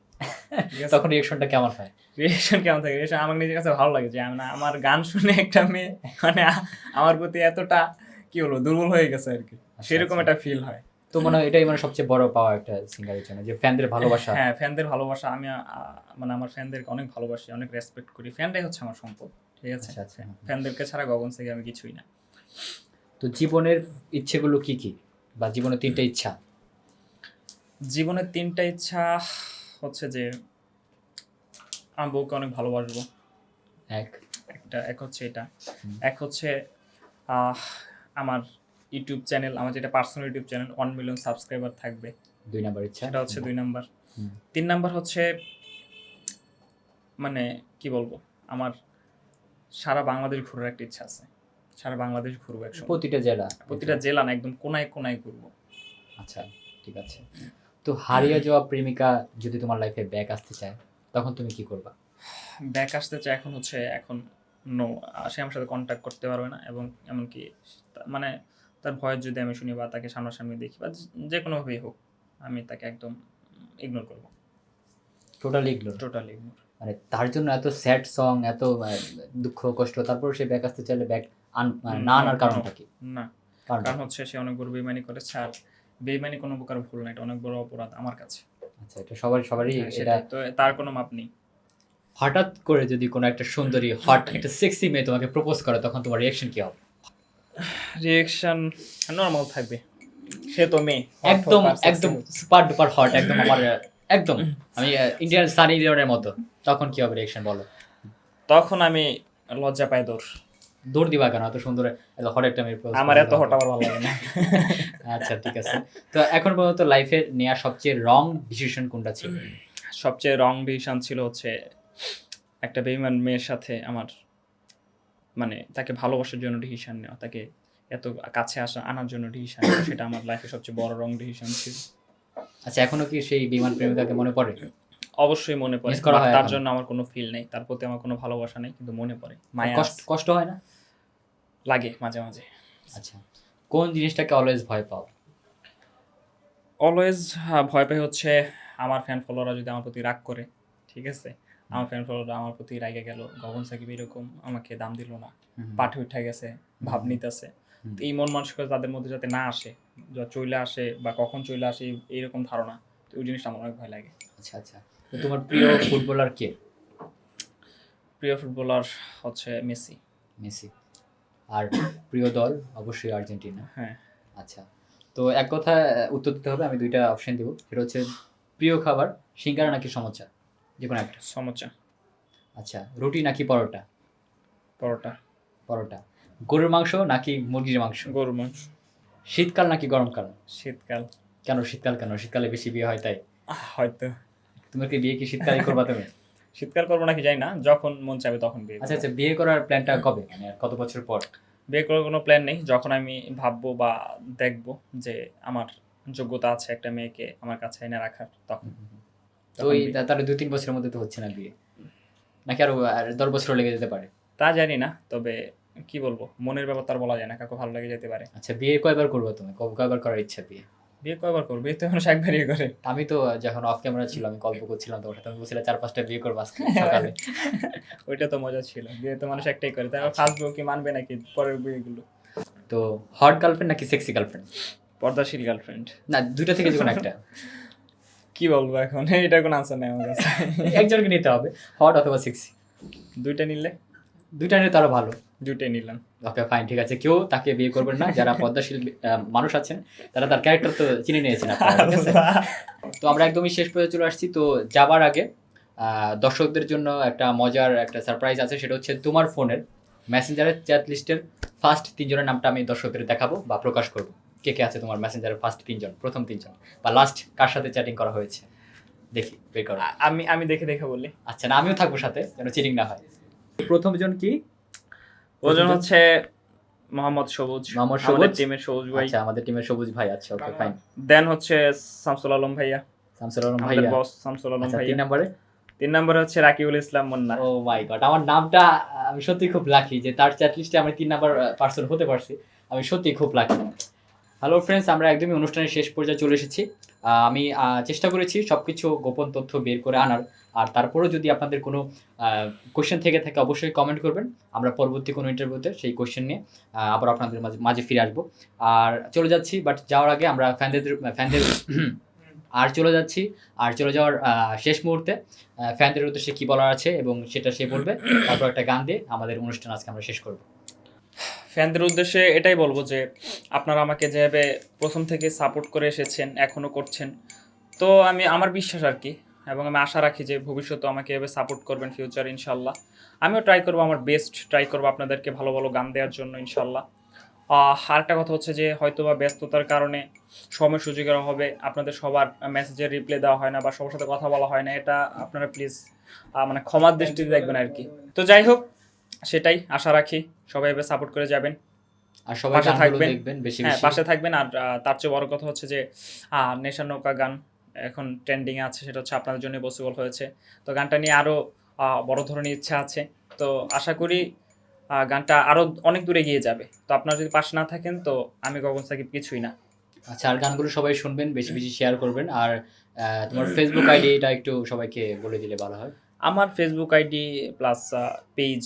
ঠিক আছে, তখন রিয়েকশনটা কেমন হয়? রিয়েকশন কেমন থাকে? রিয়েকশন আমার নিজের কাছে ভালো লাগে যে আমার গান শুনে একটা মেয়ে মানে আমার প্রতি এতটা কি বলবো দুর্বল হয়ে গেছে আর কি, সেরকম আচ্ছা। একটা ফিল হয়। তো মনে হয় এটাই মানে সবচেয়ে বড় পাওয়া একটা সিঙ্গারের জন্য, যে ফ্যানদের ভালোবাসা। হ্যাঁ, ফ্যানদের ভালোবাসা। আমি মানে আমার ফ্যানদেরকে অনেক ভালোবাসি, অনেক রেসপেক্ট করি। ফ্যানরাই হচ্ছে আমার সম্পদ। ঠিক আছে? আচ্ছা আচ্ছা। ফ্যানদেরকে ছাড়া গগন থেকে আমি কিছুই না। তো জীবনের ইচ্ছেগুলো কি কি, বা জীবনের 3টা ইচ্ছা? জীবনের ৩টা ইচ্ছা হচ্ছে যে আমার বউকে অনেক ভালোবাসবো। এক। এক হচ্ছে এটা। হুম। এক হচ্ছে আহ আমার ইউটিউব চ্যানেল, আমার যেটা personal YouTube channel 1 million subscriber থাকবে। 2 নাম্বার ইচ্ছা? সেটা হচ্ছে ২ নাম্বার। হুম। ৩ নাম্বার হচ্ছে মানে কি বলবো? আমার সারা বাংলাদেশ ঘোরার একটা ইচ্ছা আছে। সারা বাংলাদেশ ঘুরবো একসময়। প্রতিটা জেলা? প্রতিটা জেলা না, একদম কোনায় কোনায় ঘুরবো। আচ্ছা, ঠিক আছে। তো হারিয়ে যাওয়া প্রেমিকা যদি তোমার লাইফে ব্যাক আসতে চায়, তখন তুমি কি করবা? ব্যাক আসতে চায় এখন হচ্ছে, এখন নো, সে আমার সাথে কন্ট্যাক্ট করতে পারবে না, এবং এমনকি মানে তার ভয়েস যদি আমি শুনি বা তাকে সামনাসামনি দেখি বা যে কোনোভাবেই হোক, আমি তাকে একদম ইগনোর করবো, টোটালি ইগনোর? Totally ignore. মানে তার জন্য এত স্যাড সং, এত দুঃখ কষ্ট, তারপর সে ব্যাক আসতে চাইলে ব্যাক না আনার কারণটা কি? না, কারণটা কারণ হচ্ছে সে অনেক বড় বেইমানি করেছে, আর বেইমানি কোনো প্রকার ভুল না, এটা অনেক বড় অপরাধ আমার কাছে। আচ্ছা, এটা সবারই হ্যাঁ, এটা। সেটাই তো, তার কোনো মাপ নেই। হঠাৎ করে যদি কোনো একটা সুন্দরী হট একটা সেক্সি মেয়ে তোমাকে প্রপোজ করে, তখন তোমার রিয়াকশন কি হবে? রিয়েকশন নর্মাল থাকবে, সে তো মেয়ে একদম একদম সুপার ডুপার হট, একদম আমার একদম আমি ইন্ডিয়ান সানি লিওনের মতো, তখন কি হবে রিঅ্যাকশন বলো? তখন আমি লজ্জা পাই দৌড় দিবা কেন? এত সুন্দর এত হট একটা মেয়ের প্রপোজ আমার এত হট আবার ভালো লাগে না। আচ্ছা ঠিক আছে। তো এখন পর্যন্ত লাইফে নেওয়া সবচেয়ে রং ডিসিশন কোনটা ছিল? সবচেয়ে রং ডিসিশন ছিল হচ্ছে একটা বেইমান মেয়ের সাথে আমার মানে তাকে ভালোবাসার জন্য ডিসিশন নেওয়া, তাকে এত কাছে আনার জন্য ডিসিশন নেওয়া, সেটা আমার লাইফে সবচেয়ে বড় রং ডিসিশন ছিল। আচ্ছা এখনো কি সেই বিমান প্রেমিকাকে মনে পড়ে? অবশ্যই মনে পড়ে, মিস করা হয় তার এখন? জন্য আমার কোনো ফিল নেই, তার প্রতি আমার কোনো ভালোবাসা নেই, কিন্তু মনে পড়ে, মায়া কষ্ট কষ্ট হয় না? লাগে মাঝে মাঝে। আচ্ছা কোন জিনিসটাকে অলওয়েজ ভয় পাও? অলওয়েজ ভয় পাই হচ্ছে আমার ফ্যান ফলোয়াররা যদি আমার প্রতি রাগ করে, ঠিক আছে, আমার ফ্যান ফলোয়াররা আমার প্রতি রাগে গেল, গগন সাকিব এরকম আমাকে দাম দিল না, পাঠে উঠে গেছে, ভাব নিতেছে, তো এই মন মানসিকতা তাদের মধ্যে যাতে না আসে, যা চলে আসে বা কখন চলে আসে এইরকম ধারণা, তো ওই জিনিসটা আমার অনেক ভয় লাগে। আচ্ছা আচ্ছা। তো তোমার প্রিয় ফুটবলার কে? প্রিয় ফুটবলার হচ্ছে মেসি। মেসি। আর প্রিয় দল অবশ্যই আর্জেন্টিনা। হ্যাঁ। আচ্ছা তো এক কথা উত্তর দিতে হবে, আমি দুইটা অপশন দিব, সেটা হচ্ছে প্রিয় খাবার সিঙ্গারা নাকি সমোসা, যে কোনো একটা। সমোসা। আচ্ছা রুটি নাকি পরোটা? পরোটা। পরোটা। গরুর মাংস নাকি মুরগির মাংস? গরুর মাংস। শীতকাল নাকি গরমকাল? শীতকাল। কেন শীতকাল কেন? শীতকালে বেশি বিয়ে হয় তাই? হয়তো। তুমি কি বিয়ে কি শীতকালে করবা তুমি? শীতকাল করবো নাকি জানি না, যখন মন চাইবে তখন বিয়ে আচ্ছা করবো। আচ্ছা বিয়ে করার প্ল্যানটা কবে, মানে আর কত বছর পর? বিয়ে করার কোনো প্ল্যান নেই, যখন আমি ভাববো বা দেখবো যে আমার যোগ্যতা আছে একটা মেয়েকে আমার কাছে এনে রাখার, তখন। তো ওই তাহলে 2-3 বছরের মধ্যে তো হচ্ছে না বিয়ে, নাকি আরো 10 বছর লেগে যেতে পারে? তা জানি না, তবে কি বলবো, মনের ব্যাপার তার বলা যায় না, কাউকে ভালো লেগে যেতে পারে। আচ্ছা বিয়ে কয়বার করবো তুমি, কয়বার করার ইচ্ছা বিয়ে? বিয়ে কয়বার করবো, বিয়ে তো মানুষ একবারই করে। আমি তো যখন অফ ক্যামেরা ছিল আমি গল্প করছিলাম তোমার সাথে, তুমি বলছিলে 4-5টা বিয়ে করবো আজকে সকালে। ওইটা তো মজা ছিল, বিয়ে তো মানুষ একটাই করে, তাই আমার ফার্স্ট বউ কি মানবে নাকি পরের বিয়েগুলো? তো হট গার্লফ্রেন্ড নাকি সেক্সি গার্লফ্রেন্ড? পর্দাশীল গার্লফ্রেন্ড। না দুইটা থেকে যে কোনো একটা। কি বলবো এখন, এটা কোনো আনসার নেই আমার কাছে। একজনকে নিতে হবে, হট অথবা সেক্সি। দুইটা নিলে? দুইটা নিলে তারও ভালো। দুইটাই নিলাম। ওকে ফাইন ঠিক আছে, কেউ তাকে বিয়ে করবেন না, যারা পদ্মাশীল মানুষ আছেন তারা তার ক্যারেক্টার তো চিনে নিয়েছেন আপনারা, ঠিক আছে? তো আমরা একদমই শেষ পর্যায়ে চলে আসছি, তো যাবার আগে দর্শকদের জন্য একটা মজার একটা সারপ্রাইজ আছে, সেটা হচ্ছে তোমার ফোনের মেসেঞ্জারের চ্যাট লিস্টের ফার্স্ট 3 জনের নামটা আমি দর্শকদের দেখাবো বা প্রকাশ করবো। কে কে আছে তোমার মেসেঞ্জারের ফার্স্ট 3 জন, প্রথম 3 জন, বা লাস্ট কার সাথে চ্যাটিং করা হয়েছে, দেখি বের করো। আমি আমি দেখে দেখে বলি। আচ্ছা না আমিও থাকবো সাথে, যেন চিটিং না হয়। প্রথম জন কি? ওজন হচ্ছে মোহাম্মদ সবুজ, মোহাম্মদ আমাদের সবুজ? টিমের সবুজ ভাই। আচ্ছা আমাদের টিমের সবুজ ভাই, আচ্ছা ওকে ফাইন। দেন হচ্ছে শামসুল আলম ভাইয়া, শামসুল আলম আমাদের ভাইয়া। বস শামসুল আলম আচ্ছা 3 ভাইয়া। নম্বরে? 3 নম্বরে হচ্ছে রাকিবুল ইসলাম মুন্না। ও মাই গড, আমার নামটা আমি সত্যি খুব লাকি যে তার চ্যাট লিস্টে আমি 3 নাম্বার পার্সন হতে পারছি, আমি সত্যি খুব লাকি। হ্যালো ফ্রেন্ডস, আমরা একদমই অনুষ্ঠানের শেষ পর্যায়ে চলে এসেছি। আমি চেষ্টা করেছি সবকিছু গোপন তথ্য বের করে আনার, আর তারপরেও যদি আপনাদের কোনো কোয়েশ্চেন থেকে থাকে অবশ্যই কমেন্ট করবেন, আমরা পরবর্তী কোনো ইন্টারভিউতে সেই কোয়েশ্চেন নিয়ে আবার আপনাদের মাঝে ফিরে আসবো। আর চলে যাচ্ছি, বাট যাওয়ার আগে আমরা ফ্যানদের আর চলে যাওয়ার শেষ মুহূর্তে ফ্যানদের উদ্দেশ্যে কী বলার আছে এবং সেটা সে বলবে, তারপর একটা গান দিয়ে আমাদের অনুষ্ঠান আজকে আমরা শেষ করব। ফ্যানদের উদ্দেশ্যে এটাই বলবো যে আপনারা আমাকে যেভাবে প্রথম থেকে সাপোর্ট করে এসেছেন, এখনও করছেন, তো আমার বিশ্বাস আর কি, এবং আমি আশা রাখি যে ভবিষ্যতে আমাকে এভাবে সাপোর্ট করবেন ফিউচার ইনশাল্লাহ। আমিও ট্রাই করবো, আমার বেস্ট ট্রাই করবো আপনাদেরকে ভালো ভালো গান দেওয়ার জন্য ইনশাল্লাহ। আরেকটা কথা হচ্ছে যে হয়তো বা ব্যস্ততার কারণে সময় সুযোগের অভাবে আপনাদের সবার মেসেজের রিপ্লাই দেওয়া হয় না বা সবার সাথে কথা বলা হয় না, এটা আপনারা প্লিজ মানে ক্ষমার দৃষ্টিতে দেখবেন আর কি। তো যাই হোক, সেটাই আশা রাখি সবাই এভাবে সাপোর্ট করে যাবেন আর সবাই পাশে থাকবেন, দেখবেন বেশি হ্যাঁ বেশি। পাশে থাকবেন। আর তার চেয়ে বড় কথা হচ্ছে যে নেশা নৌকা গান এখন ট্রেন্ডিংয়ে আছে, সেটা হচ্ছে আপনাদের জন্য পসিবল হয়েছে, তো গানটা নিয়ে আরও বড় ধরনের ইচ্ছা আছে, তো আশা করি গানটা আরও অনেক দূরে গিয়ে যাবে। তো আপনারা যদি পাশে না থাকেন তো আমি গগন সাকিব কিছুই না। আচ্ছা আর গানগুলো সবাই শুনবেন, বেশি বেশি শেয়ার করবেন। আর তোমার ফেসবুক আইডি এটা একটু সবাইকে বলে দিলে ভালো হয়। আমার Facebook ID plus page,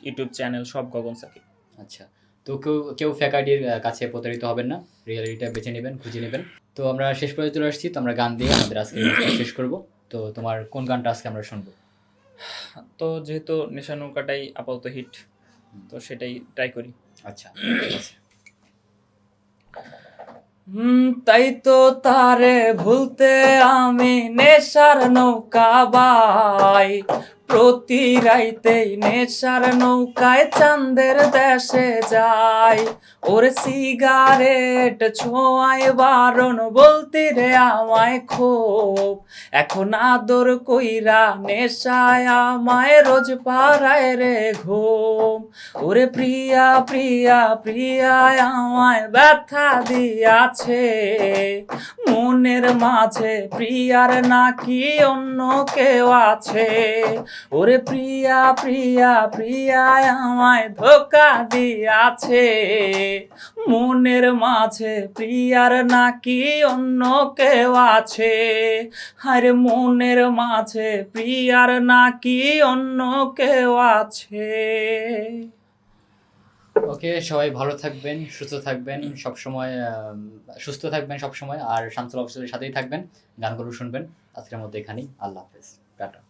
YouTube channel সব গগন সাকিব। আচ্ছা তো কেউ কেউ ফেক আইডির কাছে প্রতারিত হবেন না, রিয়ালিটিটা বেছে নেবেন, খুঁজে নেবেন। তো আমরা শেষ পর্যন্ত চলে আসছি, তো আমরা গান দিয়ে আমাদের আজকে শেষ করব। তো তোমার কোন গানটা আজকে আমরা শুনবো? তো যেহেতু নেশা নৌকাটাই আপাতত হিট, তো সেটাই ট্রাই করি। আচ্ছা ঠিক আছে। তাই তো তারে ভুলতে আমি নেশার নৌকা বাই, প্রতি রাইতেই নেশার নৌকায় চাঁদের দেশে যাই। ওরে সিগারেট ছোঁয়ায় বারণ বলতে রে আমায় খুব, এখন আদর কইরা নেশায় আমায় রোজ পাড়ায় রে ঘুম। ওরে প্রিয়া প্রিয়া প্রিয়া আমায় ব্যথা দিয়াছে, মনের মাঝে প্রিয়ার নাকি অন্য কেউ আছে। ওরে প্রিয়া প্রিয়া প্রিয়া আমায় ধোকা দিয়াছে, মনের মাঝে প্রিয়ার নাকি অন্য কেউ আছে। আরে মনের মাঝে প্রিয়ার নাকি অন্য কেউ আছে। ওকে, সবাই ভালো থাকবেন, সুস্থ থাকবেন, সবসময় সুস্থ থাকবেন সবসময়, আর শামসুল অফিসের সাথেই থাকবেন, গানগুলো শুনবেন। আজকের মধ্যে এখানেই, আল্লাহ হাফেজ, টাটা।